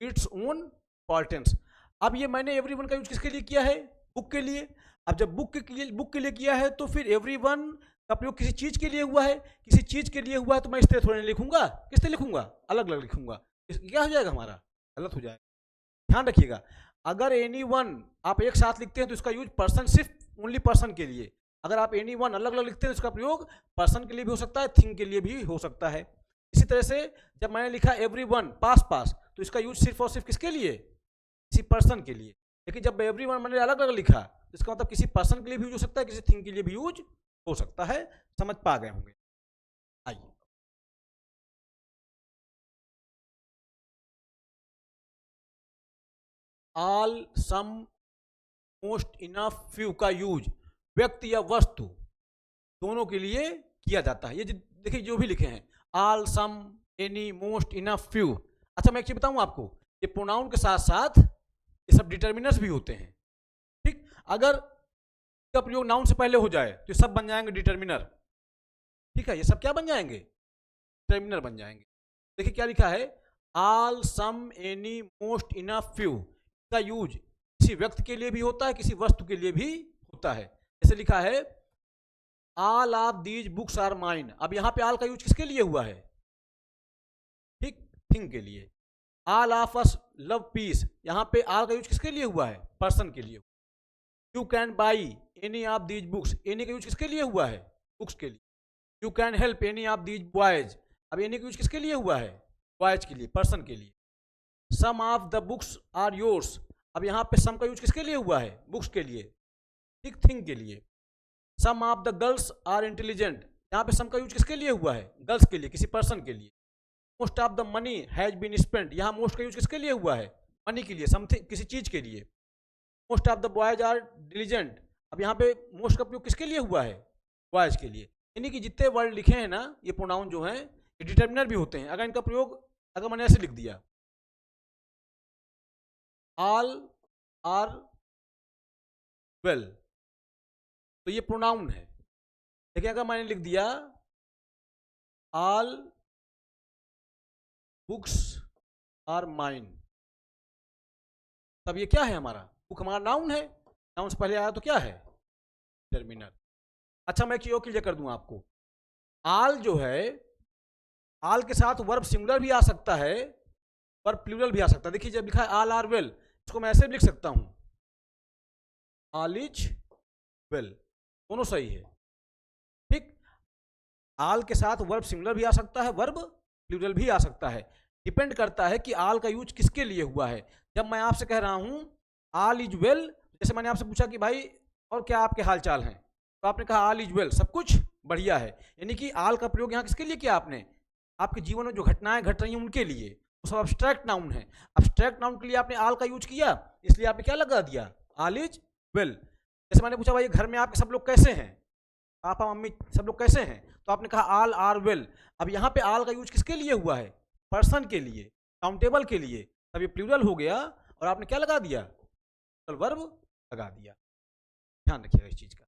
Speaker 1: its own importance. अब ये मैंने एवरी वन का यूज किसके लिए किया है? बुक के लिए। अब जब बुक के लिए किया है तो फिर एवरी वन का प्रयोग किसी चीज के लिए हुआ है, किसी चीज के लिए हुआ है, तो मैं इस तरह थोड़ा नहीं लिखूंगा, किस तरह लिखूंगा? अलग अलग लिखूंगा। क्या हो जाएगा हमारा? गलत हो जाएगा। ध्यान रखिएगा, अगर एनी वन आप एक साथ लिखते हैं तो इसका यूज पर्सन, सिर्फ ओनली पर्सन के लिए। अगर आप एनी वन अलग अलग लिखते हैं तो इसका प्रयोग पर्सन के लिए भी हो सकता है, थिंग के लिए भी हो सकता है। इसी तरह से जब मैंने लिखा एवरी वन पास पास, तो इसका यूज सिर्फ और सिर्फ किसके लिए? किसी पर्सन के लिए। लेकिन जब एवरी वन मैंने अलग अलग लिखा तो इसका मतलब किसी पर्सन के लिए भी यूज हो सकता है, किसी थिंग के लिए भी यूज हो सकता है। समझ पा गए होंगे। आइए, all, some, most, enough, few का यूज व्यक्ति या वस्तु दोनों के लिए किया जाता है। ये देखिए जो भी लिखे हैं, ऑल, सम, एनी, मोस्ट, इनफ, फ्यू। अच्छा मैं एक चीज बताऊं आपको, ये प्रोनाउन के साथ साथ ये सब डिटर्मिनर्स भी होते हैं। ठीक, अगर का प्रयोग नाउन से पहले हो जाए तो ये सब बन जाएंगे डिटर्मिनर। ठीक है, ये सब क्या बन जाएंगे? डिटर्मिनर बन जाएंगे। देखिए क्या लिखा है, ऑल, सम, एनी, मोस्ट, इनफ, फ्यू का यूज किसी व्यक्ति के लिए भी होता है, किसी वस्तु के लिए भी होता है। जैसे लिखा है, all of these books are mine. अब यहां पे ऑल का यूज किसके लिए हुआ है? ठीक, थिंग के लिए। All of us love piece, यहां पे ऑल का यूज किसके लिए हुआ है? पर्सन के लिए। You can buy any of these books, any का यूज किसके लिए हुआ है? बुक्स के लिए। You can help any of these boys, अब एनी का यूज किसके लिए हुआ है? बॉयज के लिए, पर्सन के लिए। Some of the books are yours, अब यहां पे सम का यूज किसके लिए हुआ है? बुक्स के लिए। ठीक, थिंग के लिए। Some of the girls are intelligent, यहां पे सम का यूज किसके लिए हुआ है? गर्ल्स के लिए, किसी पर्सन के लिए। Most of the money has been spent, यहां मोस्ट का यूज किसके लिए हुआ है? मनी के लिए, समथिंग, किसी चीज के लिए। Most of the boys are diligent, अब यहाँ पे मोस्ट का प्रयोग किसके लिए हुआ है? बॉयज के लिए। यानी कि जितने वर्ड लिखे हैं ना, ये प्रोनाउन जो हैं ये डिटर्मिनर भी होते हैं। अगर इनका प्रयोग, अगर मैंने ऐसे लिख दिया, ऑल आर वेल, तो ये प्रोनाउन है। लेकिन अगर मैंने लिख दिया ऑल बुक्स आर माइन, तब ये क्या है हमारा? बुक हमारा नाउन है, नाउन से पहले आया तो क्या है? डिटर्मिनर। अच्छा मैं एक चीज और क्लियर कर दूं आपको, आल जो है, आल के साथ वर्ब सिंगुलर भी आ सकता है, वर्ब प्लूरल भी आ सकता है। देखिए जब लिखा है आल आर वेल, इसको मैं ऐसे भी लिख सकता हूं, आल इज वेल, दोनों सही है। ठीक, आल के साथ वर्ब सिंगुलर भी आ सकता है, वर्ब प्लूरल भी आ सकता है। डिपेंड करता है कि आल का यूज किसके लिए हुआ है। जब मैं आपसे कह रहा हूं आल इज वेल, जैसे मैंने आपसे पूछा कि भाई और क्या आपके हाल चाल हैं, तो आपने कहा आल इज वेल, सब कुछ बढ़िया है। यानी कि आल का प्रयोग यहाँ किसके लिए किया आपने? आपके जीवन में जो घटनाएं घट रही हैं उनके लिए। वो सब अब्स्ट्रैक्ट नाउन है, अब्स्ट्रैक्ट नाउन के लिए आपने आल का यूज किया, इसलिए आपने क्या लगा दिया? All is well. जैसे मैंने पूछा भाई घर में आपके सब लोग कैसे हैं, पापा मम्मी सब लोग कैसे हैं, तो आपने कहा आल आर वेल। अब यहाँ पे आल का यूज किसके लिए हुआ है? पर्सन के लिए, काउंटेबल के लिए, तब ये प्लूरल हो गया और आपने क्या लगा दिया? वर्ब लगा दिया। ध्यान रखिएगा इस चीज का।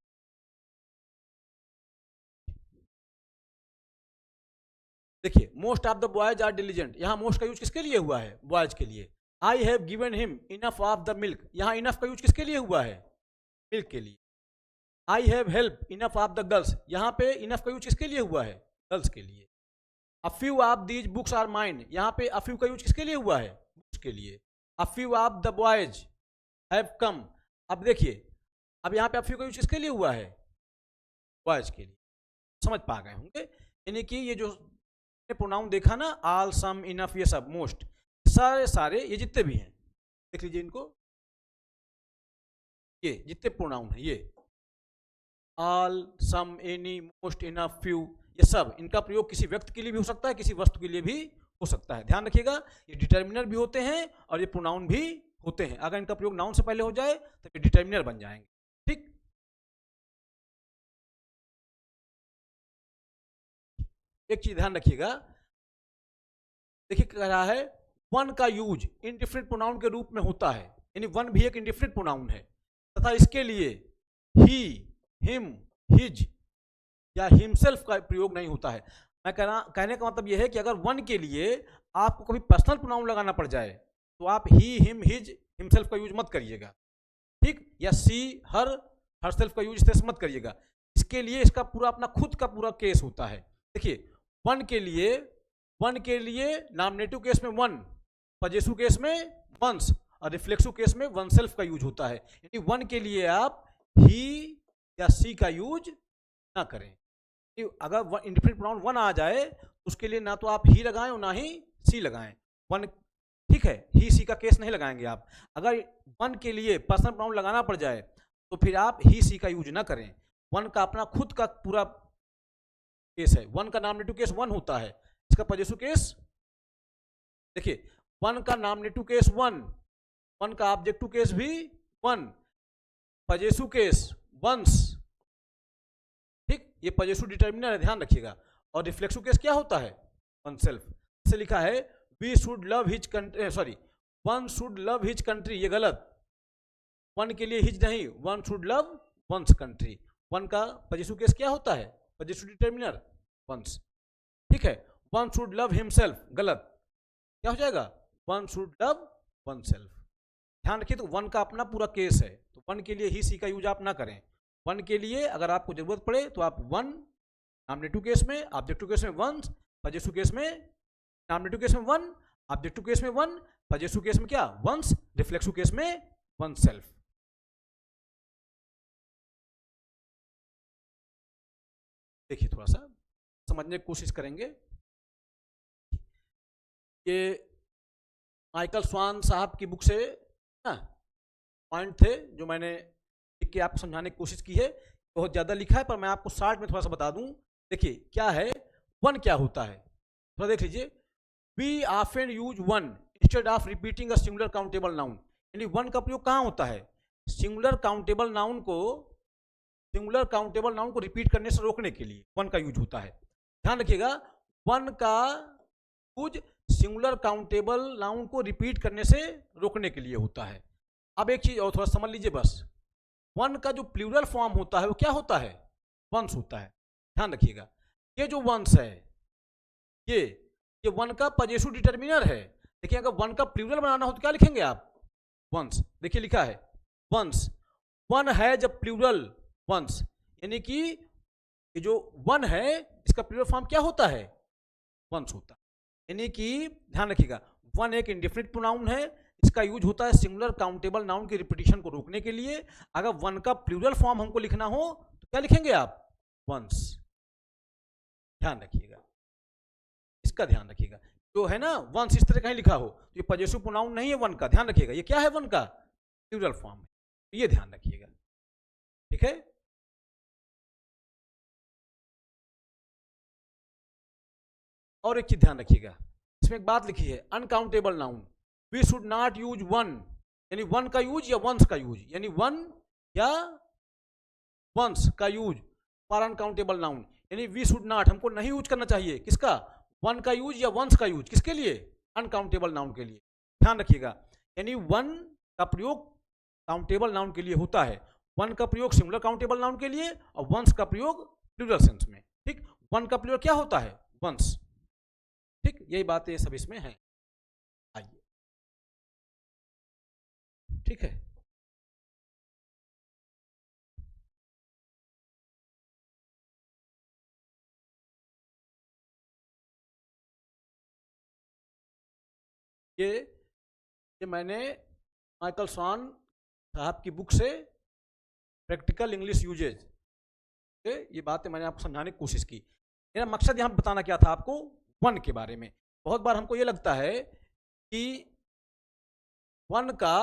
Speaker 1: देखिए most of the boys are diligent, यहाँ मोस्ट का यूज किसके लिए हुआ है? बॉयज के लिए। I have given him enough of the milk, यहाँ इनफ का यूज किसके लिए हुआ है? मिल्क के लिए। I have help enough of the girls, यहाँ पे इनफ का यूज किसके लिए हुआ है? गर्ल्स के लिए। A few of these books are mine, यहाँ पे अ फ्यू का यूज किसके लिए हुआ है? बुक्स के लिए। A few of the boys have come, अब देखिए अब यहाँ पे अ फ्यू का यूज किसके लिए हुआ है? बॉयज के लिए। समझ पा गए होंगे। यानी कि ये जो प्रोनाउन देखा ना, आल, सम, इनफ, ये सब, मोस्ट, सारे सारे ये जितने भी हैं, देख लीजिए इनको, ये जितने प्रोनाउन है, ये आल, सम, एनी, मोस्ट, इनफ, फ्यू, ये सब, इनका प्रयोग किसी व्यक्ति के लिए भी हो सकता है, किसी वस्तु के लिए भी हो सकता है। ध्यान रखिएगा, ये डिटर्मिनर भी होते हैं और ये प्रोनाउन भी होते हैं। अगर इनका प्रयोग नाउन से पहले हो जाए तो ये डिटर्मिनर बन जाएंगे। ठीक, एक चीज ध्यान रखिएगा, देखिए कह रहा है वन का यूज इंडिफरेंट प्रोनाउन के रूप में होता है, यानी वन भी एक इंडिफरेंट प्रोनाउन है, तथा इसके लिए ही हिम, हिज या हिमसेल्फ का प्रयोग नहीं होता है। मैं कहने का मतलब यह है कि अगर वन के लिए आपको कभी पर्सनल प्रोनाउन लगाना पड़ जाए तो आप ही, हिम, हिज, हिमसेल्फ का यूज मत करिएगा, ठीक, या सी, हर सेल्फ का यूज इस मत करिएगा। इसके लिए इसका पूरा अपना खुद का पूरा केस होता है। देखिए वन के लिए नॉमिनेटिव केस में वन, पजेसिव केस में वंस और रिफ्लेक्सिव केस में वन सेल्फ का यूज होता है। यानी वन के लिए आप ही या सी का यूज ना करें। अगर इंडिफिनिट प्रोनाउन वन आ जाए उसके लिए ना तो आप ही लगाएं और ना ही सी लगाएं। वन, ठीक है, ही सी का केस नहीं लगाएंगे आप। अगर वन के लिए पर्सनल प्रोनाउन लगाना पड़ जाए तो फिर आप ही सी का यूज ना करें। वन का अपना खुद का पूरा केस है। वन का नॉमिनेटिव केस वन होता है, इसका पजेसिव केस, देखिए वन का नॉमिनेटिव केस वन, वन का ऑब्जेक्टिव केस भी वन, पजेसिव केस वंस, ठीक, ये पजेसिव डिटर्मिनर है, ध्यान रखिएगा। और रिफ्लेक्सिव केस क्या होता है? One self. से लिखा है we should love his country, sorry, one should love his country, ये गलत। वन के लिए हिज नहीं, one should love one's country. One का पजेसिव केस क्या होता है? पजेसिव डिटर्मिनर वंस, ठीक है। वन शुड लव हिमसेल्फ, गलत, क्या हो जाएगा? One should love one self. ध्यान रखिए, तो वन का अपना पूरा केस है, तो वन के लिए ही सी का यूज आप ना करें। वन के लिए अगर आपको जरूरत पड़े तो आप वन, नॉमिनेटिव केस में, ऑब्जेक्टिव केस में वन, पजेसिव केस में, नॉमिनेटिव केस में वन, ऑब्जेक्टिव केस में वन, पजेसिव केस में क्या? वंस, रिफ्लेक्सिव केस में वन सेल्फ। देखिए थोड़ा सा समझने की कोशिश करेंगे। ये माइकल स्वान साहब की बुक से ना पॉइंट थे जो मैंने लिख के आपको समझाने की कोशिश की है। बहुत ज़्यादा लिखा है पर मैं आपको शॉर्ट में थोड़ा सा बता दूं। देखिए क्या है, वन क्या होता है, थोड़ा देख लीजिए। We often use one instead of repeating a singular countable noun. यानी वन का प्रयोग कहाँ होता है? सिंगुलर काउंटेबल नाउन को रिपीट करने से रोकने के लिए वन का यूज होता है। ध्यान रखिएगा, वन का यूज सिंगुलर काउंटेबल नाउन को रिपीट करने से रोकने के लिए होता है। अब एक चीज और थोड़ा समझ लीजिए बस, वन का जो प्लूरल फॉर्म होता है वो क्या होता है? वंस होता है। ध्यान रखिएगा, ये जो वंस है ये वन का पजेसिव डिटर्मिनर है। देखिए अगर वन का प्लूरल बनाना हो तो क्या लिखेंगे आप? वंस। देखिए लिखा है वंस, वन है जब प्लूरल वंस, यानी कि ये जो वन है इसका प्लूरल फॉर्म क्या होता है? वंस होता है। यानी कि ध्यान रखिएगा, वन एक इंडेफिनिट प्रोनाउन है, इसका यूज होता है सिंगुलर काउंटेबल नाउन की रिपीटिशन को रोकने के लिए। अगर वन का प्लूरल फॉर्म हमको लिखना हो तो क्या लिखेंगे आप? वंस। ध्यान रखिएगा, इसका ध्यान रखिएगा। जो है ना वंस इस तरह कहीं लिखा हो तो ये पजेसिव प्रोनाउन नहीं है वन का। ध्यान रखिएगा, ये क्या है? वन का प्लूरल फॉर्म है, ये ध्यान रखिएगा, ठीक है। और एक चीज ध्यान रखिएगा, इसमें एक बात लिखी है, uncountable noun we should not use one, यानी वन का यूज या वंस का यूज, यानी वन या वंस का यूज फॉर अनकाउंटेबल नाउन। यानी वी शुड नॉट, हमको नहीं यूज करना चाहिए किसका? वन का यूज या वंस का यूज, किसके लिए? अनकाउंटेबल नाउन के लिए। ध्यान रखिएगा, यानी वन का प्रयोग काउंटेबल नाउन के लिए होता है, वन का प्रयोग सिंगुलर काउंटेबल नाउन के लिए और वंस का प्रयोग प्लूरल सेंस में, ठीक। वन का प्रयोग क्या होता है? वंस, ठीक। यही बातें सब इसमें है, आइए, ठीक है। ये मैंने माइकल स्वान साहब की बुक से प्रैक्टिकल इंग्लिश यूजेज, ये बातें मैंने आपको समझाने की कोशिश की। मेरा मकसद यहाँ बताना क्या था आपको? वन के बारे में। बहुत बार हमको ये लगता है कि वन का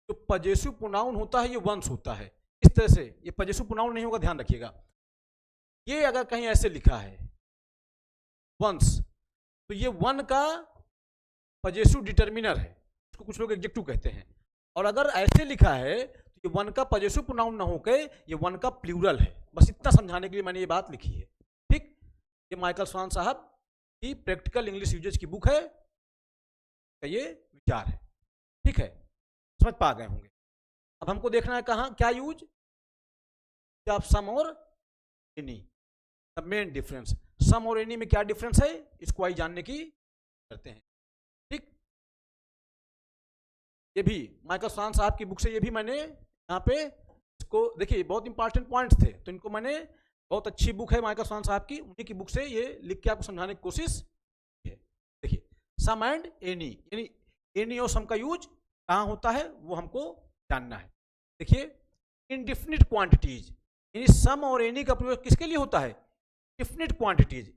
Speaker 1: जो पजेसिव प्रोनाउन होता है ये वंस होता है, इस तरह से ये पजेसिव प्रोनाउन नहीं होगा, ध्यान रखिएगा। ये अगर कहीं ऐसे लिखा है वंस तो ये वन का पजेसिव डिटर्मिनर है, इसको कुछ लोग एडजेक्टिव कहते हैं। और अगर ऐसे लिखा है तो ये वन का पजेसिव प्रोनाउन ना होकर ये वन का प्लूरल है। बस इतना समझाने के लिए मैंने ये बात लिखी है, ठीक। ये माइकल स्वान साहब की प्रैक्टिकल इंग्लिश यूजेज की बुक है, ये विचार है, ठीक है। समझ पा गए होंगे। अब हमको देखना है कहाँ क्या यूज, ऑफ सम और एनी। द मेन डिफरेंस, सम और एनी में क्या डिफरेंस है, इसको आई जानने की करते हैं। ठीक, ये भी माइकल स्वान साहब की बुक से, ये भी मैंने यहाँ पे इसको देखिए, बहुत इंपॉर्टेंट पॉइंट्स थे, तो इनको मैंने, बहुत अच्छी बुक है माइकल स्वान साहब की, उन्हीं की बुक से ये लिख के आपको समझाने की कोशिश है। देखिए, सम एंड एनी, यानी एनी और सम का यूज कहाँ होता है वो हमको जानना है। देखिए, इनडिफिनिट क्वांटिटीज, यानी सम और एनी का प्रयोग किसके लिए होता है, डिफिनिट क्वांटिटीज,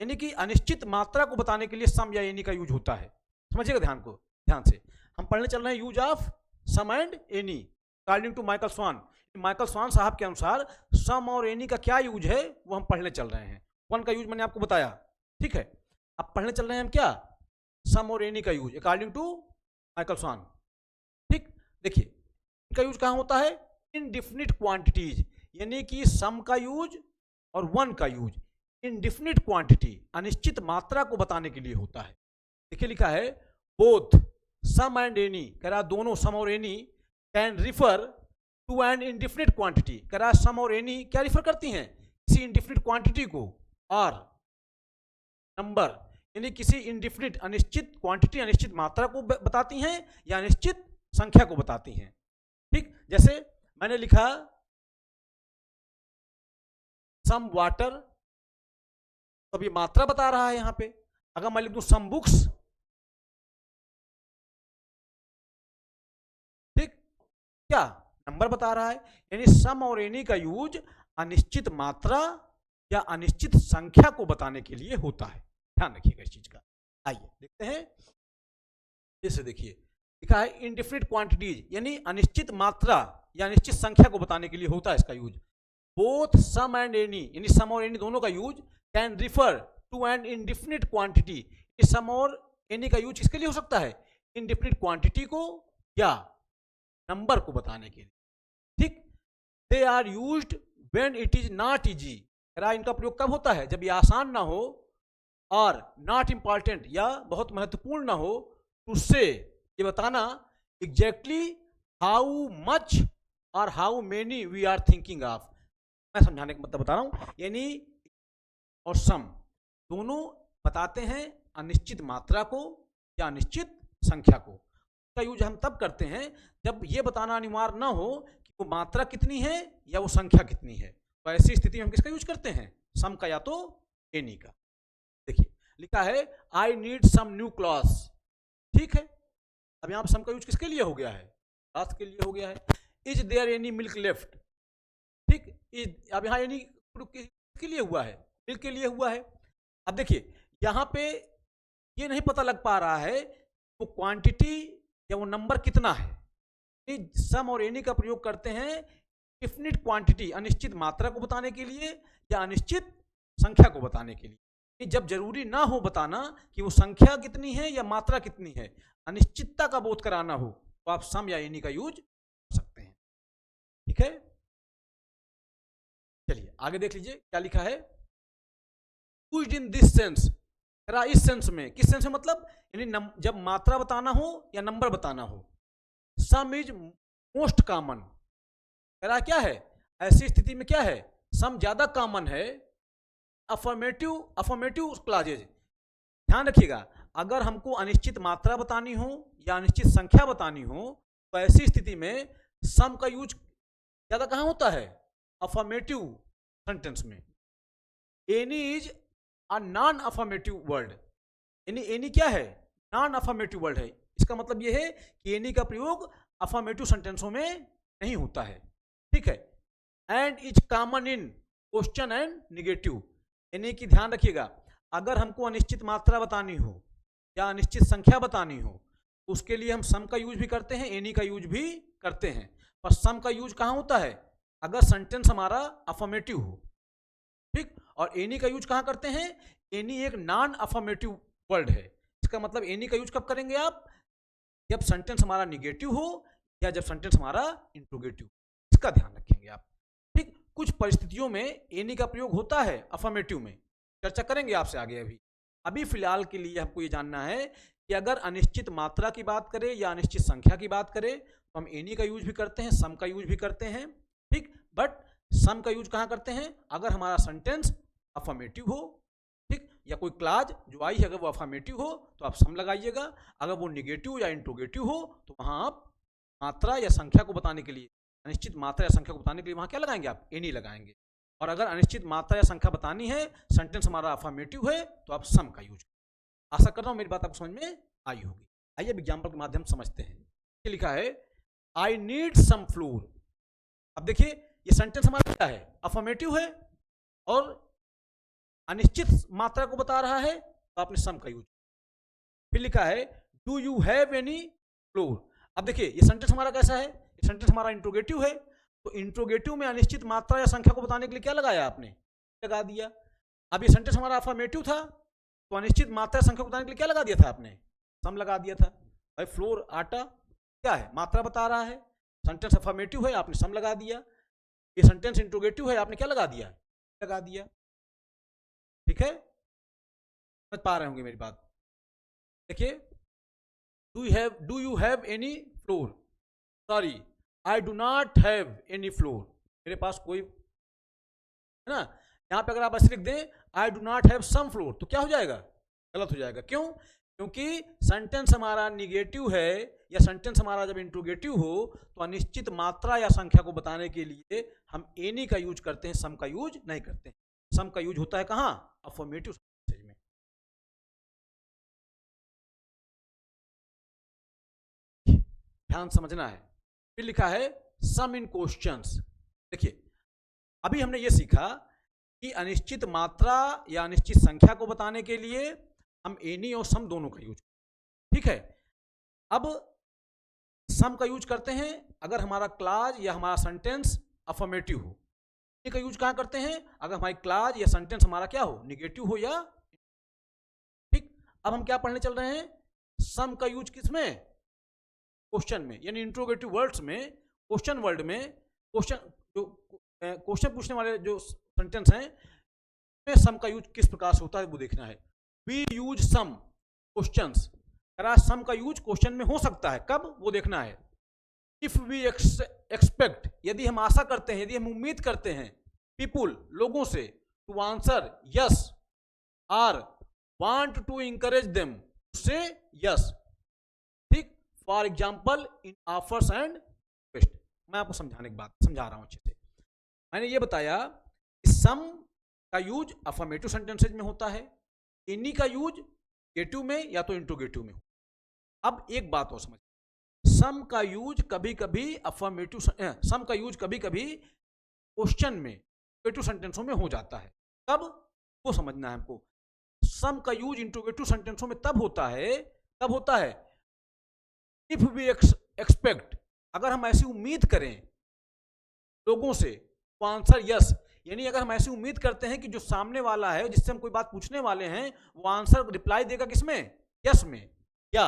Speaker 1: यानी कि अनिश्चित मात्रा को बताने के लिए सम या एनी का यूज होता है। समझिएगा ध्यान से हम पढ़ने चल रहे हैं use of some and any according to Michael Swan. Michael Swan साहब के अनुसार सम और एनी का क्या यूज है वो हम पढ़ने चल रहे हैं। वन का यूज मैंने आपको बताया, ठीक है। अब पढ़ने चल रहे हैं हम क्या, सम और एनी का यूज अकॉर्डिंग टू माइकल स्वान। ठीक, देखिए इनका यूज कहाँ होता है, इनडिफिनिट क्वांटिटीज, यानी कि सम का यूज और वन का यूज इनडिफिनिट क्वांटिटी, अनिश्चित मात्रा को बताने के लिए होता है। देखिए लिखा है बोथ सम एंड एनी, कह रहा दोनों सम और any can refer to an indefinite quantity, कह रहा सम और एनी क्या रिफर करती हैं, किसी इनडिफिनिट क्वांटिटी को, और नंबर यानी किसी इनडिफिनिट अनिश्चित क्वांटिटी, अनिश्चित मात्रा को बताती हैं या अनिश्चित संख्या को बताती हैं। ठीक, जैसे मैंने लिखा सम वाटर, तो अब ये मात्रा बता रहा है यहां पे। अगर मैं लिख दूं सम बुक्स, ठीक, क्या नंबर बता रहा है, यानी सम और एनी का यूज अनिश्चित मात्रा या अनिश्चित संख्या को बताने के लिए होता है। ध्यान रखिएगा इस चीज का। आइए देखते हैं, जैसे देखिए लिखा है इनडिफिनिट क्वांटिटीज, यानी अनिश्चित मात्रा या अनिश्चित संख्या को बताने के लिए होता है इसका use. Both some and any, यानी सम और एनी दोनों का use can refer to an indefinite quantity, इस सम और एनी का यूज किसके लिए हो सकता है, इनडिफिनिट क्वांटिटी को या नंबर को बताने के लिए। ठीक, they are used when it is not easy, इनका प्रयोग कब होता है, जब ये आसान ना हो और नॉट इंपॉर्टेंट या बहुत महत्वपूर्ण ना हो, उससे ये बताना एग्जैक्टली हाउ मच और how many we are thinking of. मैं समझाने का मतलब बता रहा हूं, यानी और सम दोनों बताते हैं अनिश्चित मात्रा को या अनिश्चित संख्या को। इसका यूज हम तब करते हैं जब ये बताना अनिवार्य ना हो कि वो मात्रा कितनी है या वो संख्या कितनी है, तो ऐसी स्थिति में हम किसका यूज करते हैं, सम का या तो एनी का। देखिए लिखा है I need some new clothes, ठीक है। अब यहां पर सम का यूज किसके लिए हो गया है, क्लॉथ के लिए हो गया है। Is there any milk left, ठीक, अब यहाँ एनी किसके लिए हुआ है, मिल्क के लिए हुआ है। अब देखिए यहां पे ये नहीं पता लग पा रहा है वो क्वांटिटी या वो नंबर कितना है। सम और एनी का प्रयोग करते हैं डिफिनिट क्वांटिटी, अनिश्चित मात्रा को बताने के लिए या अनिश्चित संख्या को बताने के लिए। जब जरूरी ना हो बताना कि वो संख्या कितनी है या मात्रा कितनी है, अनिश्चितता का बोध कराना हो, तो आप सम या एनी का यूज कर सकते हैं। ठीक है, चलिए आगे देख लीजिए क्या लिखा है। यूज्ड इन दिस सेंस, इस सेंस में, किस सेंस में मतलब, यानी जब मात्रा बताना हो या नंबर बताना हो। सम इज मोस्ट कॉमन, कह रहा क्या है, ऐसी स्थिति में क्या है, सम ज्यादा कॉमन है। अफर्मेटिव क्लॉजेज, ध्यान रखिएगा, अगर हमको अनिश्चित मात्रा बतानी हो या अनिश्चित संख्या बतानी हो, तो ऐसी स्थिति में सम का यूज ज्यादा कहां होता है, अफर्मेटिव सेंटेंस में। Any is a non affirmative word, यानी एनी क्या है, नॉन अफर्मेटिव वर्ड है। इसका मतलब यह है कि एनी का प्रयोग अफर्मेटिव सेंटेंसों में नहीं होता है। ठीक है, and is common in question and negative, यानी कि ध्यान रखिएगा, अगर हमको अनिश्चित मात्रा बतानी हो या अनिश्चित संख्या बतानी हो, उसके लिए हम सम का यूज भी करते हैं, एनी का यूज भी करते हैं। पर सम का यूज कहां होता है, अगर सेंटेंस हमारा अफर्मेटिव हो, ठीक, और एनी का यूज कहां करते हैं, एनी एक नॉन अफर्मेटिव वर्ड है। इसका मतलब एनी का यूज कब करेंगे आप, जब सेंटेंस हमारा निगेटिव हो या जब सेंटेंस हमारा इंट्रोगेटिव, इसका ध्यान रखेंगे आप। ठीक, कुछ परिस्थितियों में एनी का प्रयोग होता है अफर्मेटिव में, चर्चा करेंगे आपसे आगे। अभी फिलहाल के लिए हमको ये जानना है कि अगर अनिश्चित मात्रा की बात करें या अनिश्चित संख्या की बात करें, तो हम एनी का यूज भी करते हैं, सम का यूज भी करते हैं। ठीक, बट सम का यूज कहाँ करते हैं? अगर हमारा सेंटेंस अफर्मेटिव हो, ठीक, या कोई क्लाज जो आई है अगर वो अफर्मेटिव हो तो आप सम लगाइएगा, अगर वो निगेटिव या इंट्रोगेटिव हो तो वहाँ आप मात्रा या संख्या को बताने के लिए, अनिश्चित मात्रा या संख्या को बताने के लिए वहाँ क्या लगाएंगे? आप एनी लगाएंगे। और अगर अनिश्चित मात्रा या संख्या बतानी है, सेंटेंस हमारा अफर्मेटिव है, तो आप सम का यूज। आशा कर रहा हूँ मेरी बात आपको समझ में आई होगी। आइए एग्जाम्पल के माध्यम से समझते हैं। लिखा है आई नीड सम फ्लोर। अब देखिए ये सेंटेंस हमारा क्या है? अफर्मेटिव है और अनिश्चित मात्रा को बता रहा है, तो आपने सम का यूज। फिर लिखा है do you have any floor. अब देखिए ये सेंटेंस हमारा कैसा है? ये सेंटेंस हमारा इंट्रोगेटिव है, तो इंट्रोगेटिव में अनिश्चित मात्रा या संख्या को बताने के लिए क्या लगाया? आपने लगा दिया। अब ये सेंटेंस हमारा अफर्मेटिव था, तो अनिश्चित मात्रा संख्या को बताने के लिए क्या लगा दिया था? आपने सम लगा दिया था। भाई फ्लोर आटा क्या है? मात्रा बता रहा है। सेंटेंस अफर्मेटिव है, आपने सम लगा दिया। ये सेंटेंस इंट्रोगेटिव है, आपने क्या लगा दिया? लगा दिया। ठीक है, समझ पा रहे होंगे मेरी बात। देखिए do you have any floor, sorry I do not have any floor, मेरे पास कोई, है ना। यहाँ पे अगर आप ऐसे लिख दें I do not have some flour तो क्या हो जाएगा? गलत हो जाएगा। क्यों? क्योंकि सेंटेंस हमारा निगेटिव है या सेंटेंस हमारा जब इंट्रोगेटिव हो तो अनिश्चित मात्रा या संख्या को बताने के लिए हम एनी का यूज करते हैं, सम का यूज नहीं करते हैं। सम का यूज होता है कहाँ? अफर्मेटिव सेंटेंस में। ध्यान समझना है। फिर लिखा है सम इन क्वेश्चंस। देखिए अभी हमने ये सीखा कि अनिश्चित मात्रा या अनिश्चित संख्या को बताने के लिए हम एनी और सम दोनों का यूज, ठीक है। अब सम का यूज करते हैं अगर हमारा क्लाज या हमारा सेंटेंस अफर्मेटिव हो। एनी का यूज कहाँ करते हैं? अगर हमारी क्लाज या सेंटेंस हमारा क्या हो? निगेटिव हो या, ठीक। अब हम क्या पढ़ने चल रहे हैं? सम का यूज किसमें? क्वेश्चन में, यानी इंट्रोगेटिव वर्ड्स में, क्वेश्चन वर्ड में, क्वेश्चन पूछने वाले जो सेंटेंस हैं में सम का यूज किस प्रकार से होता है वो देखना है। वी यूज सम क्वेश्चंस, सम का यूज क्वेश्चन में हो सकता है, कब? वो देखना है। इफ वी एक्सपेक्ट, यदि हम आशा करते हैं, यदि हम उम्मीद करते हैं, पीपुल लोगों से, to answer yes or want to encourage them, say yes, ठीक। For example in offers and request. मैं आपको समझाने की बात समझा रहा हूं अच्छे से। मैंने ये बताया सम का यूज अफर्मेटिव सेंटेंसेज में होता है, एनी का यूज गेटिव में या तो इंट्रोगेटिव में हो। अब एक बात और समझ, सम का यूज कभी कभी अफर्मेटिव, सम का यूज कभी कभी क्वेश्चन में इंट्रोगेटिव सेंटेंसों में हो जाता है। तब वो समझना है हमको। सम का यूज इंट्रोगेटिव सेंटेंसों में तब होता है इफ वी एक्सपेक्ट, अगर हम ऐसी उम्मीद करें लोगों से, तो आंसर यस, यानी अगर हम ऐसी उम्मीद करते हैं कि जो सामने वाला है जिससे हम कोई बात पूछने वाले हैं वो आंसर रिप्लाई देगा किसमें? यस में, या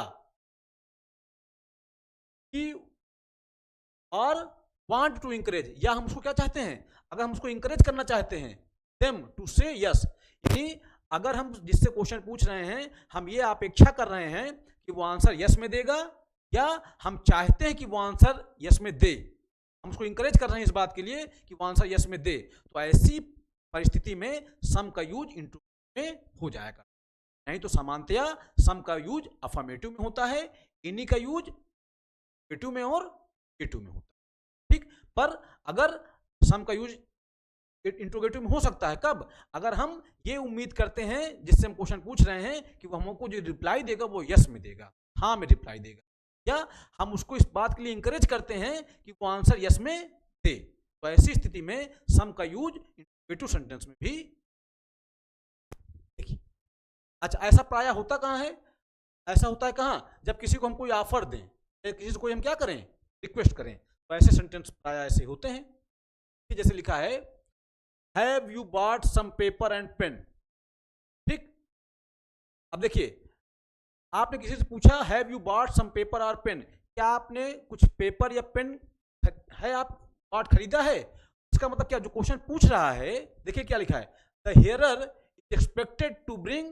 Speaker 1: और वांट टू इंकरेज, या हम उसको क्या चाहते हैं? अगर हम उसको इंकरेज करना चाहते हैं, देम टू से यस, यानी अगर हम जिससे क्वेश्चन पूछ रहे हैं हम ये अपेक्षा कर रहे हैं कि वो आंसर यस में देगा, या हम चाहते हैं कि वो आंसर यस में दे, हम उसको इंकरेज कर रहे हैं इस बात के लिए कि वो आंसर यस में दे, तो ऐसी परिस्थिति में सम का यूज इंट्रोगेटिव में हो जाएगा। नहीं तो सामान्यतया सम का यूज अफर्मेटिव में होता है, एनी का यूज नेगेटिव में और गेटिव में होता है, ठीक। पर अगर सम का यूज इंट्रोगेटिव में हो सकता है, कब? अगर हम ये उम्मीद करते हैं जिससे हम क्वेश्चन पूछ रहे हैं कि वो हमको जो रिप्लाई देगा वो यस में देगा, हाँ में रिप्लाई देगा, या हम उसको इस बात के लिए इंकरेज करते हैं कि वो आंसर यस में दे, तो ऐसी स्थिति में सम का यूज इंट्रोगेटिव सेंटेंस में भी। देखिए अच्छा, ऐसा प्राय होता कहाँ है? ऐसा होता है कहाँ? जब किसी को हम कोई ऑफर दें, किसी से कोई हम क्या करें? रिक्वेस्ट करें, तो ऐसे सेंटेंस प्राय ऐसे होते हैं। जैसे लिखा है have you bought some paper and pen, ठीक। अब देखिए आपने किसी से पूछा have you bought some paper और पेन, क्या आपने कुछ पेपर या पेन है आप बॉट खरीदा है? इसका मतलब क्या? जो क्वेश्चन पूछ रहा है, देखिए क्या लिखा है, the hearer is expected to bring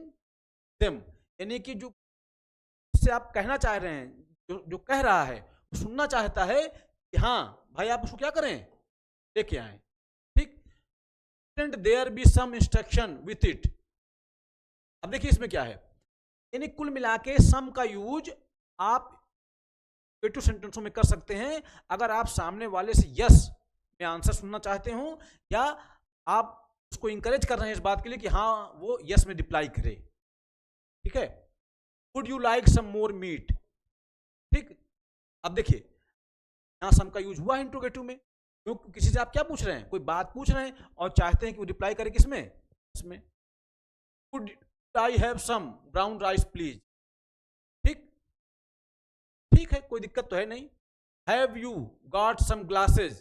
Speaker 1: them, यानी कि जो जिससे आप कहना चाह रहे हैं, जो कह रहा है, वो सुनना चाहता है कि हाँ भाई आप उसको क्या करें? लेके आए, ठीक। shouldn't there be some instruction with it? अब देखिए इसमें क्या है, यानी कुल मिला के सम का यूज आप नेगेटिव सेंटेंसों में कर सकते हैं अगर आप सामने वाले से यस में आंसर सुनना चाहते हो या आप उसको इंकरेज कर रहे हैं इस बात के लिए कि हाँ वो यस में रिप्लाई करे। ठीक है, would you like some more meat. ठीक, अब देखिए यहां सम का यूज हुआ है इंट्रोगेटिव में, क्यों? किसी से आप क्या पूछ रहे हैं, कोई बात पूछ रहे हैं और चाहते हैं कि वो रिप्लाई करे किसमें, इसमें। Would I have some brown rice please. ठीक, ठीक है, कोई दिक्कत तो है नहीं। Have you got some glasses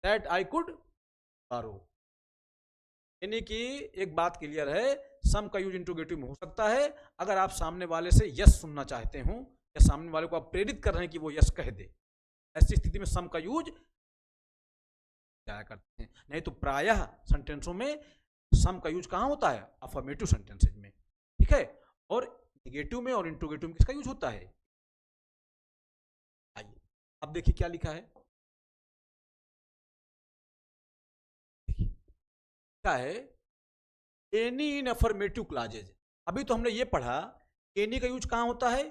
Speaker 1: that I could borrow. यानी कि एक बात क्लियर है, सम का यूज इंट्रोगेटिव में हो सकता है अगर आप सामने वाले से यस सुनना चाहते हो या सामने वाले को आप प्रेरित कर रहे हैं कि वो यस कह दे, ऐसी स्थिति में सम का यूज क्या करते हैं। नहीं तो प्रायः सेंटेंसों में सम का यूज कहां होता है, अफर्मेटिव सेंटेंसेज में। ठीक है, और नेगेटिव में और इंट्रोगेटिव में किसका यूज होता है। आइए अब देखिए क्या लिखा है, क्या है, एनी इन अफर्मेटिव क्लॉजेज। अभी तो हमने ये पढ़ा एनी का यूज कहां होता है,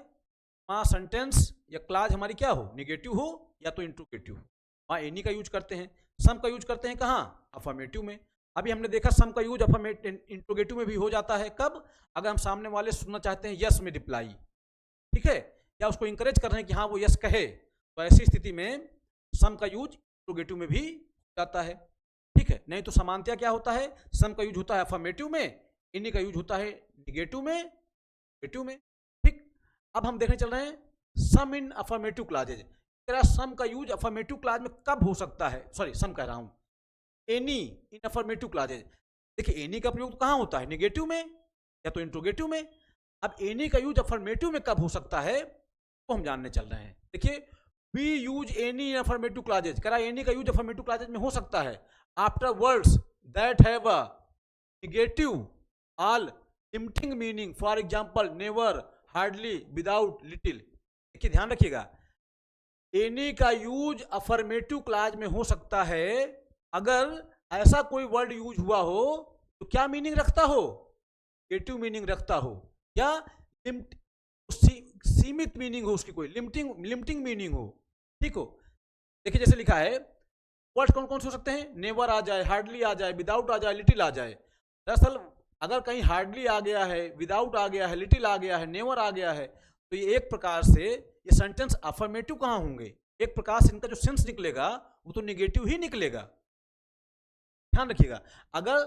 Speaker 1: वहां सेंटेंस या क्लाज हमारी क्या हो, नेगेटिव हो या तो इंट्रोगेटिव हो, वहां एनी का यूज करते हैं। सम का यूज करते हैं कहां, अफर्मेटिव में। अभी हमने देखा सम का यूज इंट्रोगेटिव में भी हो जाता है, कब, अगर हम सामने वाले सुनना चाहते हैं यस में रिप्लाई। ठीक है, या उसको इंकरेज कर रहे हैं कि हाँ वो यस कहे, तो ऐसी स्थिति में सम का यूज इंट्रोगेटिव में भी जाता है। ठीक है, नहीं तो समानतया क्या होता है, सम का यूज होता है अफर्मेटिव में, एनी का यूज होता है नेगेटिव में, नेगेटिव में। ठीक, अब हम देखने चल रहे हैं सम इन अफर्मेटिव क्लॉजेज। तेरा सम का यूज अफर्मेटिव क्लॉज में कब हो सकता है, सॉरी सम कह रहा हूं, एनी इन अफर्मेटिव क्लॉजेज। देखिए एनी का प्रयोग तो कहां होता है, नेगेटिव में या तो इंट्रोगेटिव में। अब एनी का यूज अफर्मेटिव में कब हो सकता है तो हम जानने चल रहे हैं। देखिए we use any in affirmative clauses, कह रहा है एनी का यूज अफर्मेटिव क्लॉजेज में हो सकता है after words that have a negative all limiting meaning, for example never, hardly, without, little. देखिए ध्यान रखिएगा, एनी का यूज अफर्मेटिव क्लॉज में हो सकता है अगर ऐसा कोई वर्ड यूज हुआ हो तो क्या मीनिंग रखता हो, नेगेटिव मीनिंग रखता हो, या सीमित मीनिंग हो उसकी, कोई लिमिटिंग मीनिंग हो। ठीक हो, देखिए जैसे लिखा है वर्ड्स कौन कौन से हो सकते हैं, नेवर आ जाए, हार्डली आ जाए, विदाउट आ जाए, लिटिल आ जाए। दरअसल अगर कहीं हार्डली आ गया है, विदाउट आ गया है, लिटिल आ गया है, नेवर आ गया है, तो ये एक प्रकार से ये सेंटेंस अफर्मेटिव कहाँ होंगे, एक प्रकार से इनका जो सेंस निकलेगा वो तो नेगेटिव ही निकलेगा। ध्यान रखिएगा, अगर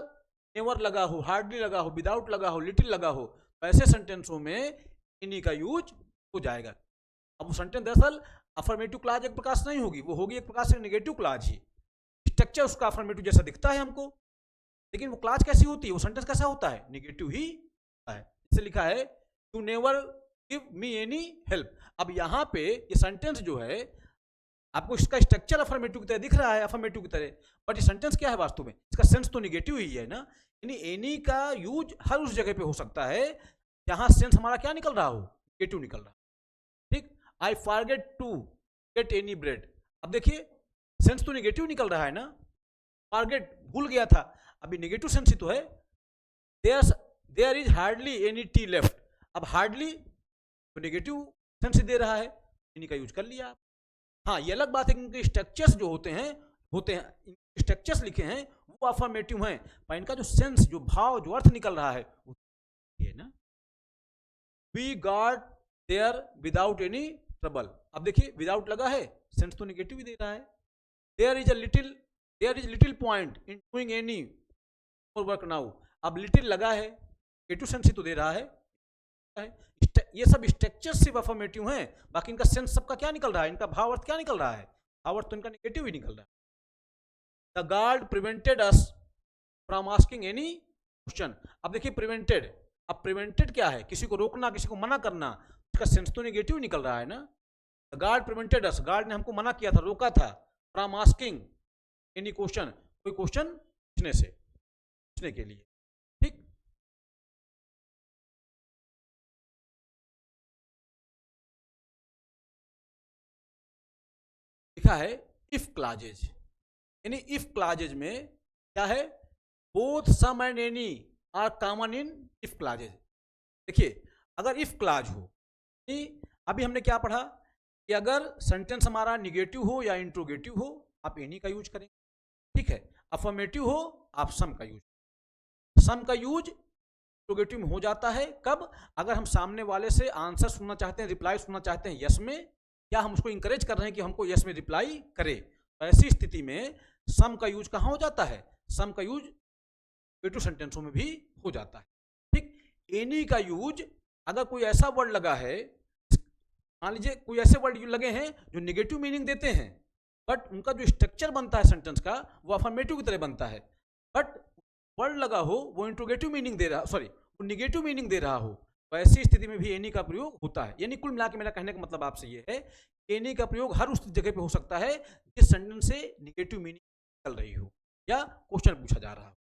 Speaker 1: नेवर लगा हो, हार्डली लगा हो, विदाउट लगा हो, लिटिल लगा हो, तो ऐसे सेंटेंसों में इन्हीं का यूज हो जाएगा। अब वो सेंटेंस दरअसल अफर्मेटिव क्लॉज एक प्रकार से नहीं होगी, वो होगी एक प्रकार से नेगेटिव क्लॉज ही। स्ट्रक्चर उसका अफर्मेटिव जैसा दिखता है हमको, लेकिन वो क्लॉज कैसी होती है, वो सेंटेंस कैसा होता है, नेगेटिव ही होता है। जैसे लिखा है you never give me any help. अब यहाँ पे ये सेंटेंस जो है आपको इसका स्ट्रक्चर अफर्मेटिव की तरह दिख रहा है, अफर्मेटिव की तरह, बट ये सेंटेंस क्या है वास्तव में, इसका सेंस तो नेगेटिव ही है ना। यानी एनी का यूज हर उस जगह पे हो सकता है जहां सेंस हमारा क्या निकल रहा हो, नेगेटिव निकल रहा है। ठीक, I forget to get any bread. अब देखिए सेंस तो नेगेटिव निकल रहा है ना, फॉरगेट भूल गया था, अभी नेगेटिव सेंस ही तो है। There is hardly any tea left. अब हार्डली तो नेगेटिव सेंस दे रहा है, एनी का यूज कर लिया आप। हाँ ये अलग बात है कि इनके स्ट्रक्चर्स जो होते हैं स्ट्रक्चर्स लिखे हैं वो अफर्मेटिव हैं, पर इनका जो सेंस, जो भाव, जो अर्थ निकल रहा है वो है ना। We got there without any trouble. अब देखिए विदाउट लगा है, सेंस तो नेगेटिव ही दे रहा है। There is little point in doing any work now. अब लिटिल लगा है, नेगेटिव सेंस ही तो दे रहा है। ये सब स्ट्रक्चर सिर्फ अफर्मेटिव हैं, बाकी इनका सेंस सबका क्या निकल रहा है, इनका भाव अर्थ क्या निकल रहा है, भाव अर्थ तो इनका नेगेटिव ही निकल रहा है। The guard prevented us from asking any question. अब देखिए प्रिवेंटेड, अब प्रिवेंटेड क्या है, किसी को रोकना, किसी को मना करना, इसका सेंस तो नेगेटिव निकल रहा है ना। The guard prevented us, guard ने हमको मना किया था, रोका था, फ्रॉम आस्किंग एनी क्वेश्चन, कोई क्वेश्चन पूछने के लिए। ठीक, लिखा है इफ क्लॉजेज, यानी इफ क्लॉजेज में क्या है, both some and any are common in if clauses. देखिए अगर इफ क्लाज हो, अभी हमने क्या पढ़ा कि अगर सेंटेंस हमारा निगेटिव हो या इंट्रोगेटिव हो आप एनी का यूज करेंगे, ठीक है। अफर्मेटिव हो आप सम का यूज, सम का यूज इंट्रोगेटिव में हो जाता है कब, अगर हम सामने वाले से आंसर सुनना चाहते हैं, रिप्लाई सुनना चाहते हैं यस में, या हम उसको इंकरेज कर रहे हैं कि हमको यस में रिप्लाई करे, तो ऐसी स्थिति में सम का यूज कहाँ हो जाता है, सम का यूज इंट्रोगेटिव सेंटेंसों में भी हो जाता है, ठीक। एनी का यूज अगर कोई ऐसा वर्ड लगा है, मान लीजिए कोई ऐसे वर्ड लगे हैं जो नेगेटिव मीनिंग देते हैं, बट उनका जो स्ट्रक्चर बनता है सेंटेंस का वो अफर्मेटिव की तरह बनता है, बट वर्ड लगा हो वो इंट्रोगेटिव मीनिंग दे रहा, सॉरी वो निगेटिव मीनिंग दे रहा हो, तो ऐसी स्थिति में भी एनी का प्रयोग होता है। यानी कुल मिला के मेरा कहने का मतलब आपसे ये है कि एनी का प्रयोग हर उस जगह पे हो सकता है जिस सेंटेंस से निगेटिव मीनिंग चल रही हो या क्वेश्चन पूछा जा रहा हो,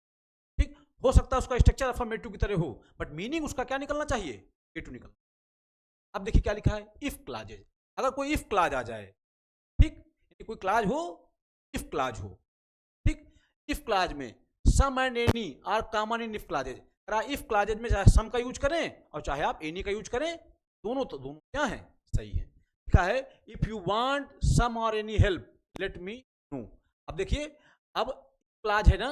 Speaker 1: ठीक। हो सकता है उसका स्ट्रक्चर अफर्मेटिव की तरह हो बट मीनिंग उसका क्या निकलना चाहिए, नेगेटिव निकलना। अब देखिए क्या लिखा है, इफ क्लाजेज, अगर कोई इफ क्लाज आ जाए, ठीक, कोई क्लाज हो, इफ क्लाज हो, ठीक, इफ क्लाज में some and any are common in if clauses, if clauses में चाहे सम का यूज करें और चाहे आप एनी का यूज करें, दोनों तो दोनों क्या है, सही है। लिखा है इफ यू वांट सम और any help let me know. अब देखिए अब क्लाज है ना,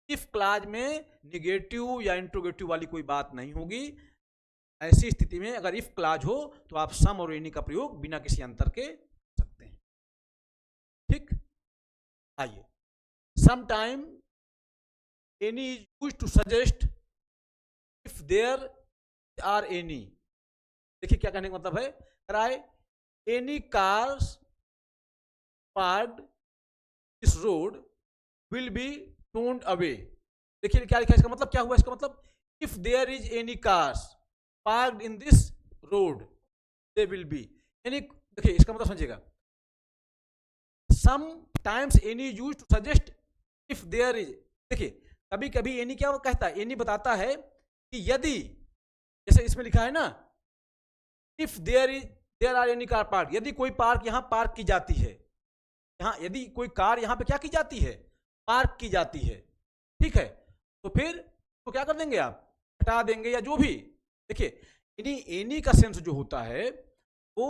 Speaker 1: इफ क्लाज में निगेटिव या इंट्रोगेटिव वाली कोई बात नहीं होगी, ऐसी स्थिति में अगर इफ क्लाज हो तो आप सम और एनी का प्रयोग बिना किसी अंतर के सकते हैं, ठीक। आइए, sometime any is used to suggest if there are any. देखिए क्या कहने का मतलब है, कराए any cars parked this road will be टोन्ड अवे। देखिए क्या लिखा है, इसका मतलब क्या हुआ, इसका मतलब if there is any cars parked in this road they will be, यानी देखिए इसका मतलब समझिएगा, sometimes any used to suggest if there is, देखिए कभी कभी एनी क्या कहता है, एनी बताता है कि यदि, जैसे इसमें लिखा है ना, if there are any car park, यदि कोई पार्क यहां पार्क की जाती है, यहां यदि कोई कार यहां पे क्या की जाती है, पार्क की जाती है, ठीक है, तो फिर तो क्या कर देंगे आप, हटा देंगे या जो भी। देखिए एनी का सेंस जो होता है वो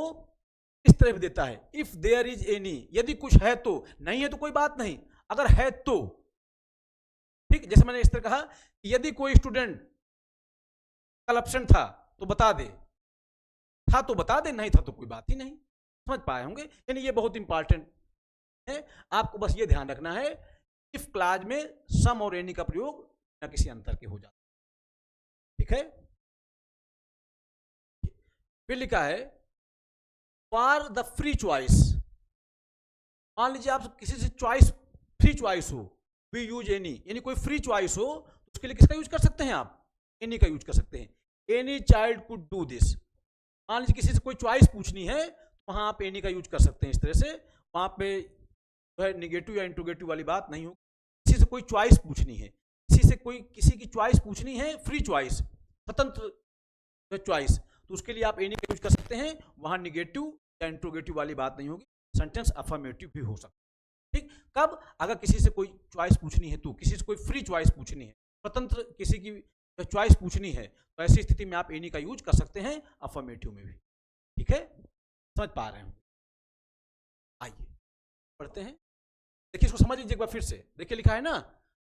Speaker 1: इस तरह भी देता है, इफ देयर इज एनी, यदि कुछ है तो, नहीं है तो कोई बात नहीं, अगर है तो, ठीक। जैसे मैंने इस तरह कहा कि यदि कोई स्टूडेंट कल एब्सेंट था तो बता दे, था तो बता दे, नहीं था तो कोई बात ही नहीं, समझ पाए होंगे। यानी ये बहुत इंपॉर्टेंट है, आपको बस ये ध्यान रखना है, इफ क्लाज में सम और एनी का प्रयोग बिना किसी अंतर के हो जाता है, ठीक है। फिर लिखा है फॉर द फ्री चॉइस, मान लीजिए आप किसी से चॉइस, फ्री चॉइस हो, वी यूज एनी, यानी कोई फ्री चॉइस हो तो उसके लिए किसका यूज कर सकते हैं आप, एनी का यूज कर सकते हैं। Any child could do this, मान लीजिए किसी से कोई चॉइस पूछनी है तो वहां आप एनी का यूज कर सकते हैं, इस तरह से वहां पे जो है निगेटिव या इंट्रोगेटिव वाली बात नहीं होगी। किसी से कोई चॉइस पूछनी है, किसी की चॉइस पूछनी है, फ्री चॉइस, स्वतंत्र चॉइस, तो उसके लिए आप एनी का यूज कर सकते हैं, वहां निगेटिव या इंट्रोगेटिव वाली बात नहीं होगी, सेंटेंस अफर्मेटिव भी हो सकता है, ठीक। कब, अगर किसी से कोई चॉइस पूछनी है, तो किसी से कोई फ्री चॉइस पूछनी है, स्वतंत्र किसी की चॉइस पूछनी है, तो ऐसी स्थिति में आप एनी का यूज कर सकते हैं अफर्मेटिव में भी, ठीक है, समझ पा रहे हैं। आइए पढ़ते हैं, देखिए इसको समझ लीजिए एक बार फिर से, देखिए लिखा है ना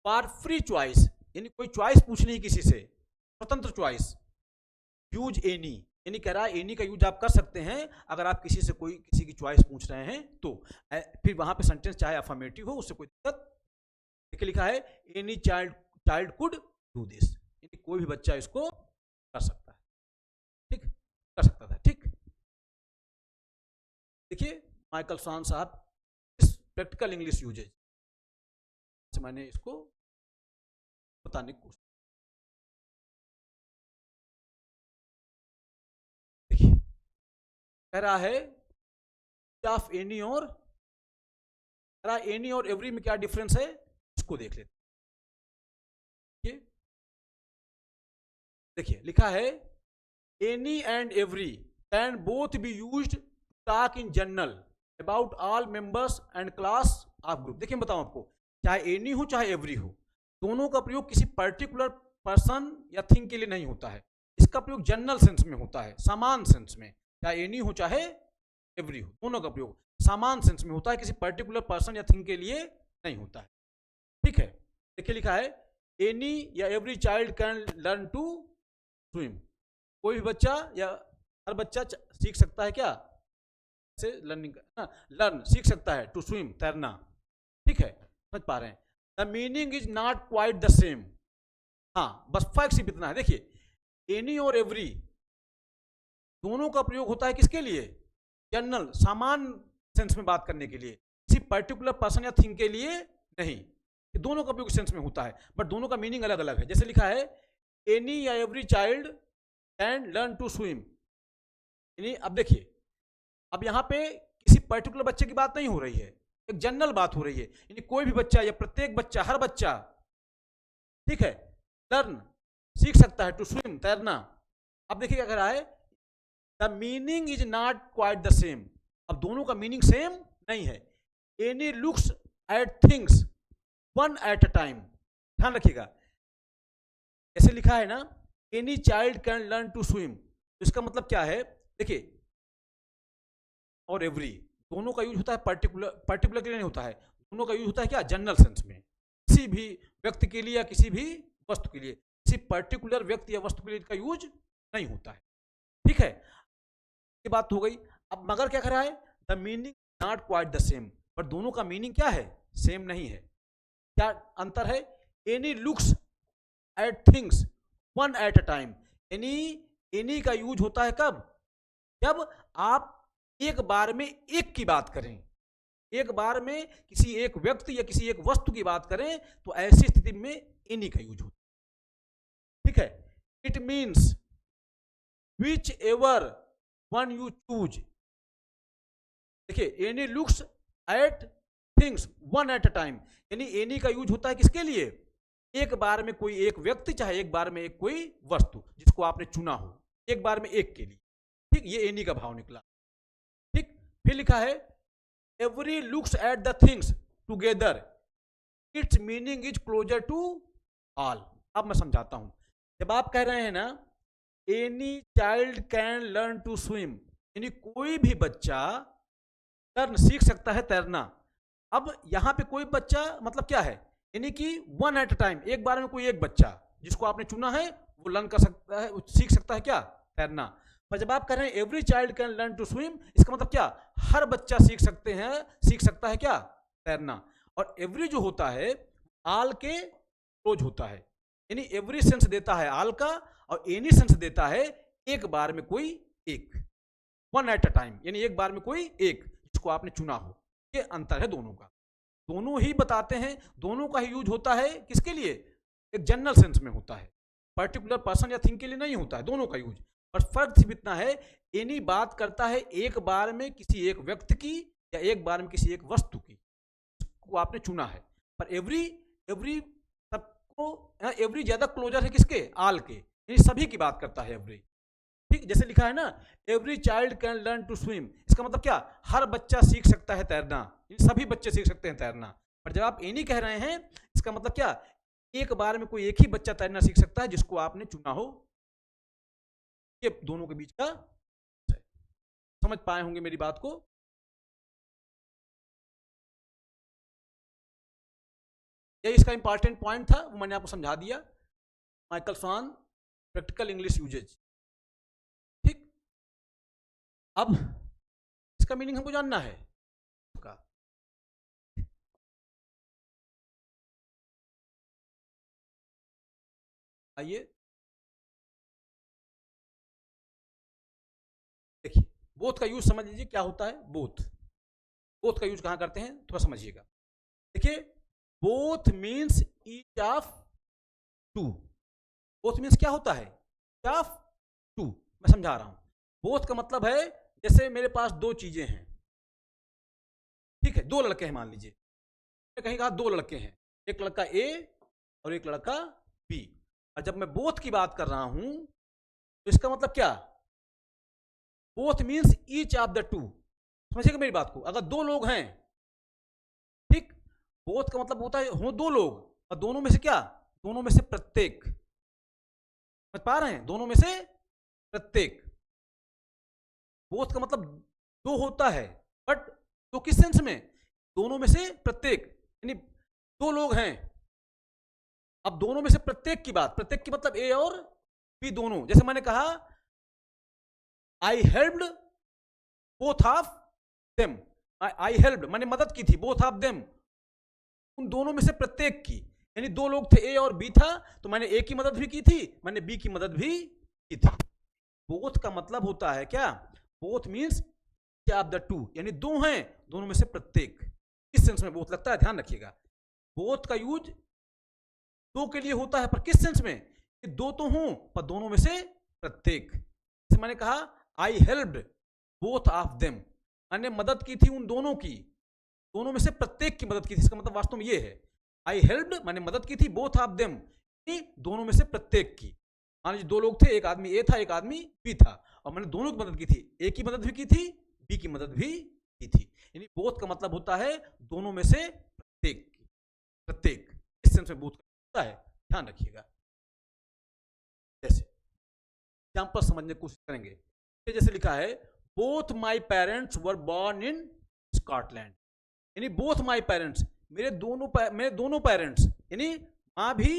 Speaker 1: फॉर फ्री चॉइस, यानी कोई चॉइस पूछनी है किसी से, स्वतंत्र चॉइस, यूज एनी, यानी कह रहा है एनी का यूज आप कर सकते हैं अगर आप किसी की चॉइस पूछ रहे हैं तो, फिर वहां पे सेंटेंस चाहे अफर्मेटिव हो, उससे कोई दिक्कत। देखिए लिखा है any child could do this, यानी कोई भी बच्चा इसको कर सकता है, ठीक, कर सकता था, ठीक। देखिए माइकल स्वान साहब इस प्रैक्टिकल इंग्लिश यूजेज से मैंने इसको बताने की कोशिश, देखिए कह रहा है ऑफ एनी और, कह रहा है एनी और एवरी में क्या डिफरेंस है, इसको देख लेते हैं। देखिए लिखा है any and every can both be used to talk in general about all members and class of group. देखिए बताऊं आपको, चाहे एनी हो चाहे एवरी हो, दोनों का प्रयोग किसी पर्टिकुलर पर्सन या थिंग के लिए नहीं होता है। इसका प्रयोग जनरल सेंस में होता है, समान सेंस में, चाहे एनी हो चाहे एवरी हो, दोनों का प्रयोग समान सेंस में होता है, किसी पर्टिकुलर पर्सन या थिंग के लिए नहीं होता है। ठीक है, देखिए लिखा है एनी या every child can learn to swim. कोई भी बच्चा या हर बच्चा सीख सकता है क्या, से लर्निंग लर्न सीख सकता है टू स्विम, तैरना। ठीक है, समझ पा रहे हैं। The meaning is not quite the same. हाँ, बस फर्क सिर्फ इतना है। देखिए एनी और एवरी दोनों का प्रयोग होता है किसके लिए, जनरल सामान सेंस में बात करने के लिए, किसी पर्टिकुलर पर्सन या थिंग के लिए नहीं। ये दोनों का प्रयोग सेंस में होता है, बट दोनों का मीनिंग अलग अलग है। जैसे लिखा है एनी या every child can learn to swim. अब देखिए, अब यहाँ पे किसी पर्टिकुलर बच्चे की बात नहीं हो रही है, एक जनरल बात हो रही है, यानी कोई भी बच्चा या प्रत्येक बच्चा, हर बच्चा, ठीक है, लर्न सीख सकता है टू स्विम, तैरना। अब देखिए क्या कह रहा है, the meaning is not quite the same. अब दोनों का मीनिंग सेम नहीं है। Any looks at things one at a time. ध्यान रखिएगा, ऐसे लिखा है ना, any child can learn to swim, तो इसका मतलब क्या है, देखिए और एवरी दोनों का यूज होता है पर्टिकुलर के लिए नहीं होता है, दोनों का यूज होता है क्या, जनरल सेंस में, किसी भी व्यक्ति के लिए या किसी भी वस्तु के लिए, किसी पर्टिकुलर व्यक्ति या वस्तु के लिए इसका यूज नहीं होता है। ठीक है, ये बात हो गई। अब मगर क्या कर रहा है, the meaning not quite the same, पर दोनों का मीनिंग क्या है, सेम नहीं है। क्या अंतर है, any looks at things one at a time. Any का यूज होता है कब, जब आप एक बार में एक की बात करें, एक बार में किसी एक व्यक्ति या किसी एक वस्तु की बात करें, तो ऐसी स्थिति में एनी का यूज होता है। ठीक है, it means whichever one you choose. देखिए Annie looks at things one at a time, यानी एनी का यूज होता है किसके लिए, एक बार में कोई एक व्यक्ति, चाहे एक बार में एक कोई वस्तु जिसको आपने चुना हो, एक बार में एक के लिए। ठीक, ये एनी का भाव निकला। ठीक, फिर लिखा है every looks at the things together, its meaning is closer to all. अब मैं समझाता हूं, जब आप कह रहे हैं ना any child can learn to swim, यानी कोई भी बच्चा लर्न सीख सकता है तैरना। अब यहां पे कोई बच्चा मतलब क्या है, यानी कि वन एट अ टाइम, एक बार में कोई एक बच्चा जिसको आपने चुना है वो लर्न कर सकता है, सीख सकता है क्या, तैरना। पर जब आप कह रहे हैं every child can learn to swim, इसका मतलब क्या, हर बच्चा सीख सकता है क्या, तैरना। और एवरी जो होता है आल के क्लोज होता है, यानी एवरी सेंस देता है आल का, और एनी सेंस देता है एक बार में कोई एक, वन एट अ टाइम, यानी एक बार में कोई एक जिसको आपने चुना हो। ये अंतर है दोनों का, दोनों ही बताते हैं, दोनों का ही यूज होता है किसके लिए, एक जनरल सेंस में होता है, पर्टिकुलर पर्सन या थिंग के लिए नहीं होता है दोनों का यूज। पर फर्क सिर्फ इतना है, एनी बात करता है एक बार में किसी एक व्यक्ति की या एक बार में किसी एक वस्तु की को आपने चुना है। पर एवरी सबको, एवरी ज्यादा क्लोजर है किसके, आल के, यानी सभी की बात करता है एवरी। ठीक, जैसे लिखा है ना every child can learn to swim, इसका मतलब क्या, हर बच्चा सीख सकता है तैरना, सभी बच्चे सीख सकते हैं तैरना। पर जब आप एनी कह रहे हैं, इसका मतलब क्या, एक बार में कोई एक ही बच्चा तैरना सीख सकता है जिसको आपने चुना हो। ये दोनों के बीच का है। समझ पाए होंगे मेरी बात को। ये इसका इंपॉर्टेंट पॉइंट था, वो मैंने आपको समझा दिया। माइकल स्वान, प्रैक्टिकल इंग्लिश यूजेज। ठीक, अब इसका मीनिंग हमको जानना है का। आइए देखिए, बोथ का यूज समझ लीजिए क्या होता है। बोथ का यूज कहां करते हैं थोड़ा समझिएगा। देखिए both means each of two. Both means क्या होता है, ईच ऑफ टू। मैं समझा रहा हूं, बोथ का मतलब है जैसे मेरे पास दो चीजें हैं, ठीक है, दो लड़के हैं मान लीजिए, कहीं कहा दो लड़के हैं, एक लड़का ए और एक लड़का बी। और जब मैं बोथ की बात कर रहा हूं तो इसका मतलब क्या, both means each of the two. समझिएगा मेरी बात को, अगर दो लोग हैं, ठीक, बोथ का मतलब होता है हो दो लोग, और दोनों में से क्या, दोनों में से प्रत्येक, समझ पा रहे हैं, दोनों में से प्रत्येक। बोथ का मतलब दो होता है, बट दो किस सेंस में, दोनों में से प्रत्येक, यानी दो लोग हैं, अब दोनों में से प्रत्येक की बात, प्रत्येक की मतलब ए और बी दोनों, जैसे मैंने कहा आई helped both of them, I helped मैंने मदद की थी, बोथ ऑफ देम उन दोनों में से प्रत्येक की, यानी दो लोग थे ए और बी था, तो मैंने ए की मदद भी की थी, मैंने बी की मदद भी की थी। बोथ का मतलब होता है क्या, both means of the two, यानी दो हैं, दोनों में से प्रत्येक, किस सेंस में बोथ लगता है, ध्यान रखिएगा। बोथ का यूज दो के लिए होता है, पर किस सेंस में, कि दो तो हों पर दोनों में से प्रत्येक। जैसे मैंने कहा आई हेल्प्ड बोथ ऑफ देम, मैंने मदद की थी उन दोनों की, दोनों में से प्रत्येक की मदद की थी, इसका मतलब वास्तव में ये है, आई हेल्प्ड मैंने मदद की थी, बोथ ऑफ देम दोनों में से प्रत्येक की। मान लीजिए दो लोग थे, एक आदमी ए था एक आदमी बी था, और मैंने दोनों की मदद की थी, ए की मदद भी की थी, बी की मदद भी की थी, यानी बोथ का मतलब होता है दोनों में से प्रत्येक, प्रत्येक इस सेंस में बोथ का होता है, ध्यान रखिएगा। जैसे एग्जाम्पल समझने की कोशिश करेंगे, जैसे लिखा है both my parents were born in Scotland, यानी बोथ माई पेरेंट्स मेरे दोनों पेरेंट्स, यानी माँ भी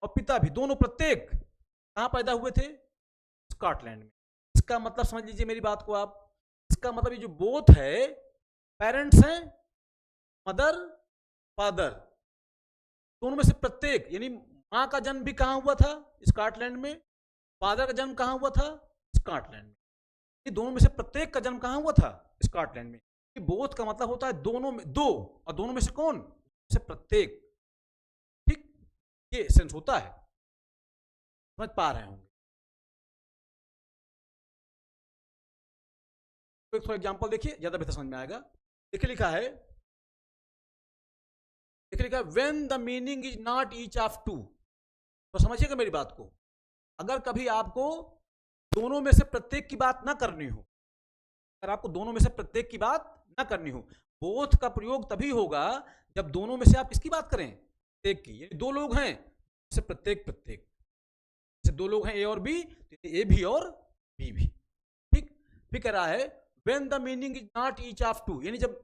Speaker 1: और पिता भी, दोनों प्रत्येक कहाँ पैदा हुए थे, स्कॉटलैंड में। इसका मतलब समझ लीजिए मेरी बात को आप, इसका मतलब ये जो बोथ है, पेरेंट्स हैं मदर फादर, दोनों में से प्रत्येक, यानी माँ का जन्म भी कहाँ हुआ था, स्कॉटलैंड में, फादर का जन्म कहाँ हुआ था, स्कॉटलैंड में, ये दोनों में से प्रत्येक का जन्म कहाँ हुआ था, स्कॉटलैंड में। बोथ का मतलब होता है दोनों में दो, और दोनों में से कौन, से प्रत्येक, ठीक, ये सेंस होता है, समझ पा रहे होंगे। तो एक थोड़ा एग्जांपल देखिए, ज्यादा बेहतर समझ में आएगा। देखिए लिखा है when the meaning is not each of two, तो समझिएगा मेरी बात को, अगर कभी आपको दोनों में से प्रत्येक की बात ना करनी हो, अगर आपको दोनों में से प्रत्येक की बात ना करनी हो, बोथ का प्रयोग तभी होगा जब दोनों में से आप किसकी बात करें, प्रत्येक की, यानी दो लोग हैं से प्रत्येक प्रत्येक, जैसे दो लोग हैं ए और बी, ए भी और बी भी, ठीक। फिर कह रहा है when the meaning is not each of two, यानी जब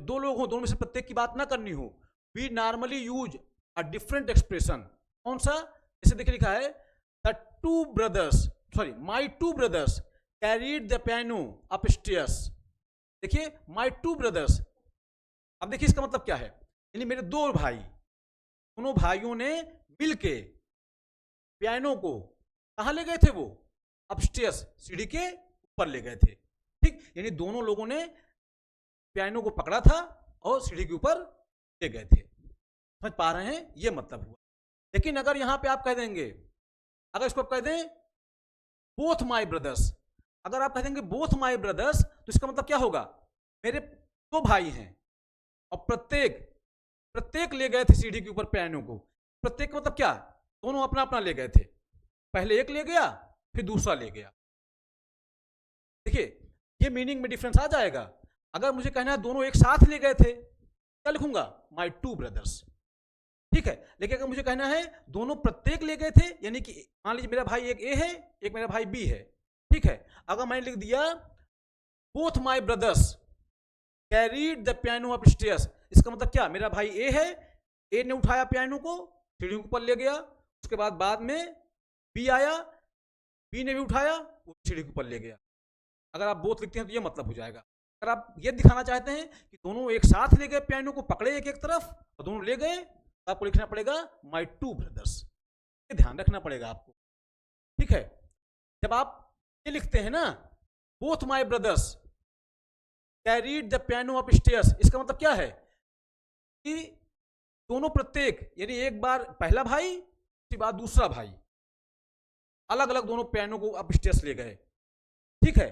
Speaker 1: दो लोग हो, दोनों में से प्रत्येक की बात ना करनी हो, we normally use a different expression, कौन सा, जैसे देखिए लिखा है the two brothers, sorry my two brothers carried the piano upstairs, देखिए माई टू ब्रदर्स, अब देखिए इसका मतलब क्या है, यानी मेरे दो भाई, दोनों भाइयों ने मिलके पियानो को कहां ले गए थे, वो अपस्टेयर्स सीढ़ी के ऊपर ले गए थे, ठीक, यानी दोनों लोगों ने पियानो को पकड़ा था और सीढ़ी के ऊपर ले गए थे, समझ पा रहे हैं, ये मतलब हुआ। लेकिन अगर यहां पे आप कह देंगे, अगर इसको आप कह दें बोथ माई ब्रदर्स, अगर आप कह देंगे बोथ माई ब्रदर्स, तो इसका मतलब क्या होगा, मेरे दो भाई हैं और प्रत्येक ले गए थे सीढ़ी के ऊपर पियानो को, प्रत्येक मतलब क्या, दोनों अपना अपना ले गए थे, पहले एक ले गया फिर दूसरा ले गया, देखिए ये मीनिंग में डिफरेंस आ जाएगा। अगर मुझे कहना है दोनों एक साथ ले गए थे, क्या लिखूंगा, माई टू ब्रदर्स, ठीक है। लेकिन अगर मुझे कहना है दोनों प्रत्येक ले गए थे, यानी कि मान लीजिए मेरा भाई एक ए है एक मेरा भाई बी है, ठीक है, अगर मैंने लिख दिया both my brothers carried the piano upstairs, इसका मतलब क्या, मेरा भाई ए है, ए ने उठाया पियानो को सीढ़ी के ऊपर ले गया, उसके बाद में बी आया, बी ने भी उठाया वो सीढ़ी के ऊपर ले गया। अगर आप बोथ लिखते हैं तो ये मतलब हो जाएगा। अगर आप ये दिखाना चाहते हैं कि दोनों एक साथ ले गए पियानो को, पकड़े एक एक तरफ और दोनों ले गए, तो आपको लिखना पड़ेगा माई टू ब्रदर्स, ये ध्यान रखना पड़ेगा आपको, ठीक है। जब आप ये लिखते हैं ना both my brothers carried the piano upstairs, इसका मतलब क्या है कि दोनों प्रत्येक, यानी एक बार पहला भाई उसके बाद दूसरा भाई अलग अलग दोनों पियानो को अपस्टेयर्स ले गए, ठीक है।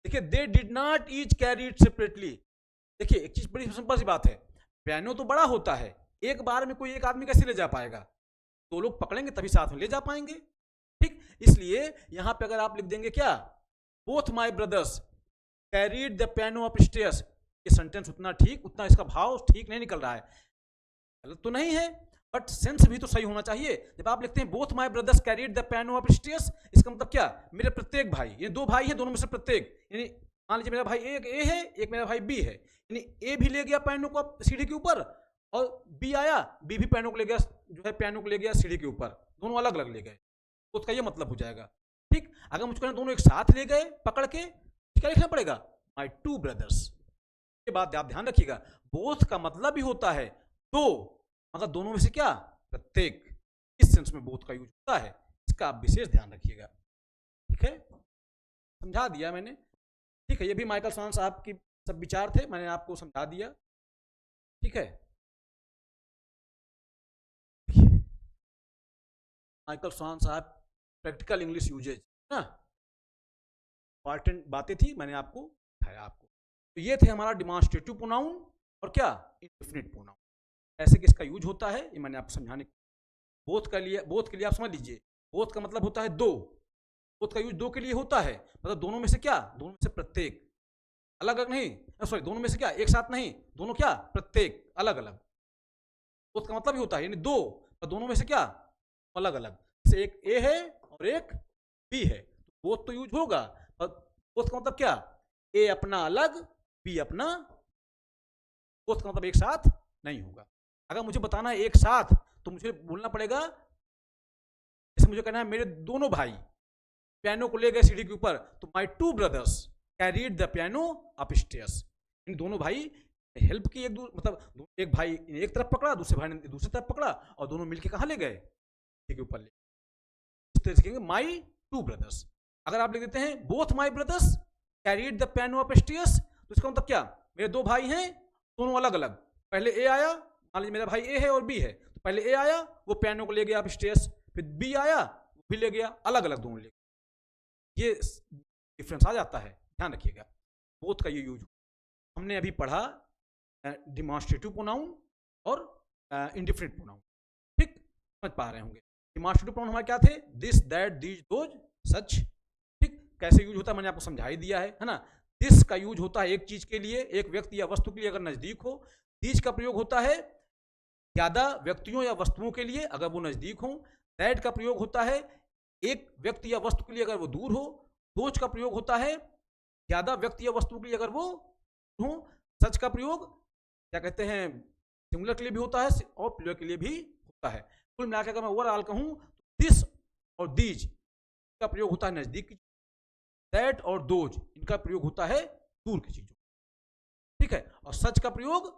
Speaker 1: देखिए they did not each carry it separately, देखिए एक चीज बड़ी सिंपल सी बात है, पियानो तो बड़ा होता है, एक बार में कोई एक आदमी कैसे ले जा पाएगा, दो लोग पकड़ेंगे तभी साथ में ले जा पाएंगे, ठीक। इसलिए यहां पे अगर आप लिख देंगे क्या, both my brothers carried the piano upstairs, ये सेंटेंस उतना इसका भाव ठीक नहीं निकल रहा है। गलत तो नहीं है, बट सेंस भी तो सही होना चाहिए। जब आप लिखते हैं both my brothers carried the piano of stairs, इसका मतलब क्या, मेरे प्रत्येक भाई, ये दो भाई है, दोनों में से प्रत्येक, यानी मान लीजिए मेरा भाई एक ए है, एक मेरा भाई बी है, यानी ए भी ले गया पियानो को सीढ़ी के ऊपर, और बी आया, बी भी पियानो को ले गया, जो है पियानो को ले गया सीढ़ी के ऊपर, दोनों अलग अलग ले गए, तो उसका ये मतलब हो जाएगा। ठीक, अगर मुझको दोनों एक साथ ले गए पकड़ के, क्या लिखना पड़ेगा, माई टू ब्रदर्स। ये बात आप ध्यान रखिएगा, बोथ का मतलब भी होता है दो, मगर दोनों में से क्या, प्रत्येक, इस सेंस में बोथ का यूज होता है, इसका आप विशेष ध्यान रखिएगा। ठीक है, समझा दिया मैंने। ठीक है, ये भी माइकल स्वान साहब की सब विचार थे, मैंने आपको समझा दिया। ठीक है, माइकल स्वान साहब प्रैक्टिकल इंग्लिश यूजेज ना, इंपॉर्टेंट बातें थी, मैंने आपको बताया आपको। तो ये थे हमारा डिमॉन्स्ट्रेटिव प्रोनाउन और क्या, इंडेफिनिट प्रोनाउन, ऐसे किसका यूज होता है, ये मैंने आपको समझाने। बोथ के लिए आप समझ लीजिए, बोथ का मतलब होता है दो, बोथ का यूज दो के लिए होता है, मतलब दोनों में से क्या, दोनों में से प्रत्येक, अलग अलग नहीं, सॉरी दोनों में से क्या, एक साथ नहीं, दोनों क्या, प्रत्येक, अलग अलग। बोथ का मतलब ही होता है यानी दो, और दोनों में से क्या, अलग अलग, जैसे एक ए है और एक बी है, तो बोथ तो यूज होगा, और बोथ का मतलब क्या, ए अपना अलग, बी अपना, बोथ का मतलब एक साथ नहीं होगा। अगर मुझे बताना है एक साथ, तो मुझे बोलना पड़ेगा, जैसे मुझे कहना है मेरे दोनों भाई पियानो को ले गए सीढ़ी के ऊपर, तो my two brothers carried the piano upstairs, इन दोनों भाई हेल्प की, मतलब एक भाई एक तरफ पकड़ा, दूसरे भाई ने दूसरी तरफ पकड़ा, और दोनों मिलके कहाँ ले गए, सीढ़ी के ऊपर ले, इस तरह से कहेंगे माई टू ब्रदर्स। अगर आप लिख देते हैं both my brothers carried the piano up stairs, तो इसका मतलब क्या, मेरे दो भाई हैं, दोनों अलग अलग, पहले ए आया, मान लीजिए मेरा भाई ए है और बी है, तो पहले ए आया, वो पियानो को ले गया अप स्टेयर्स, फिर बी आया, वो भी ले गया, अलग अलग दोनों ले गए, ये डिफरेंस आ जाता है, ध्यान रखिएगा। बोथ का ये यूज हमने अभी पढ़ा, डिमॉन्स्ट्रेटिव प्रोनाउन और इंडेफिनिट प्रोनाउन। ठीक, समझ पा रहे होंगे। डिमॉन्स्ट्रेटिव प्रोनाउन हमारे क्या थे, दिस दैट दीज दोज सच। ठीक, कैसे यूज होता है मैंने आपको समझा ही दिया है ना। दिस का यूज होता है एक चीज के लिए, एक व्यक्ति या वस्तु के लिए अगर नजदीक हो। दीज का प्रयोग होता है ज्यादा व्यक्तियों या वस्तुओं के लिए अगर वो नजदीक हो। दैट का प्रयोग होता है एक व्यक्ति या वस्तु के लिए अगर वो दूर हो। दोज का प्रयोग होता है ज्यादा व्यक्ति या वस्तु के लिए अगर वो हो। सच का प्रयोग क्या कहते हैं, सिंगुलर के लिए भी होता है और प्लूरल के लिए भी होता है। कुल मिलाकर अगर मैं ओवरऑल कहूं, दिस और दीज का प्रयोग होता है नजदीक की, दैट और दोज इनका प्रयोग होता है दूर की चीजों। ठीक है, और सच का प्रयोग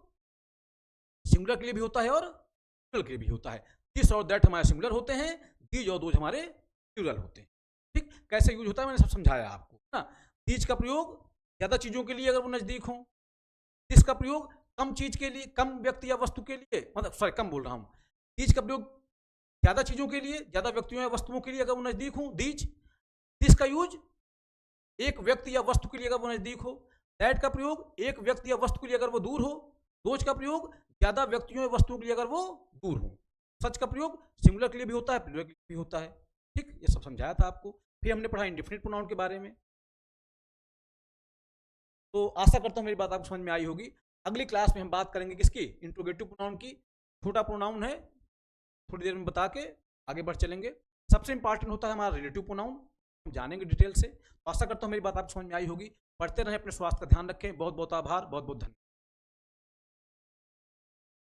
Speaker 1: सिंगुलर के लिए भी होता है और प्लूरल के लिए भी होता है। दिस और दैट हमारे सिंगुलर होते हैं, दीज और दोज हमारे प्लूरल होते हैं। ठीक, कैसे यूज होता है मैंने सब समझाया आपको ना। दीज का प्रयोग ज्यादा चीजों के लिए अगर वो नजदीक हो। दिस का प्रयोग कम चीज के लिए, कम व्यक्ति या वस्तु के लिए, मतलब सॉरी कम बोल रहा हूं। दीज का प्रयोग ज्यादा चीजों के लिए, ज्यादा व्यक्तियों या वस्तुओं के लिए अगर वो नजदीक हो, दीज। दिस का यूज एक व्यक्ति या वस्तु के लिए अगर वो नजदीक हो। दैट का प्रयोग एक व्यक्ति या वस्तु के लिए अगर वो दूर हो। दोज का प्रयोग ज्यादा व्यक्तियों या वस्तुओं के लिए अगर वो दूर हो। सच का प्रयोग सिंगुलर के लिए भी होता है, प्लूरल के लिए भी होता है। ठीक, ये सब समझाया था आपको। फिर हमने पढ़ा इंडेफिनिट प्रोनाउन के बारे में। तो आशा करता हूं मेरी बात आपको समझ में आई होगी। अगली क्लास में हम बात करेंगे किसकी, इंट्रोगेटिव प्रोनाउन की। छोटा प्रोनाउन है, थोड़ी देर में बता के आगे बढ़ चलेंगे। सबसे इंपॉर्टेंट होता है हमारा रिलेटिव प्रोनाउन, हम जानेंगे डिटेल से। तो आशा करता हूं मेरी बात आपको समझ में आई होगी। पढ़ते रहें, अपने स्वास्थ्य का ध्यान रखें। बहुत बहुत आभार, बहुत बहुत धन्यवाद।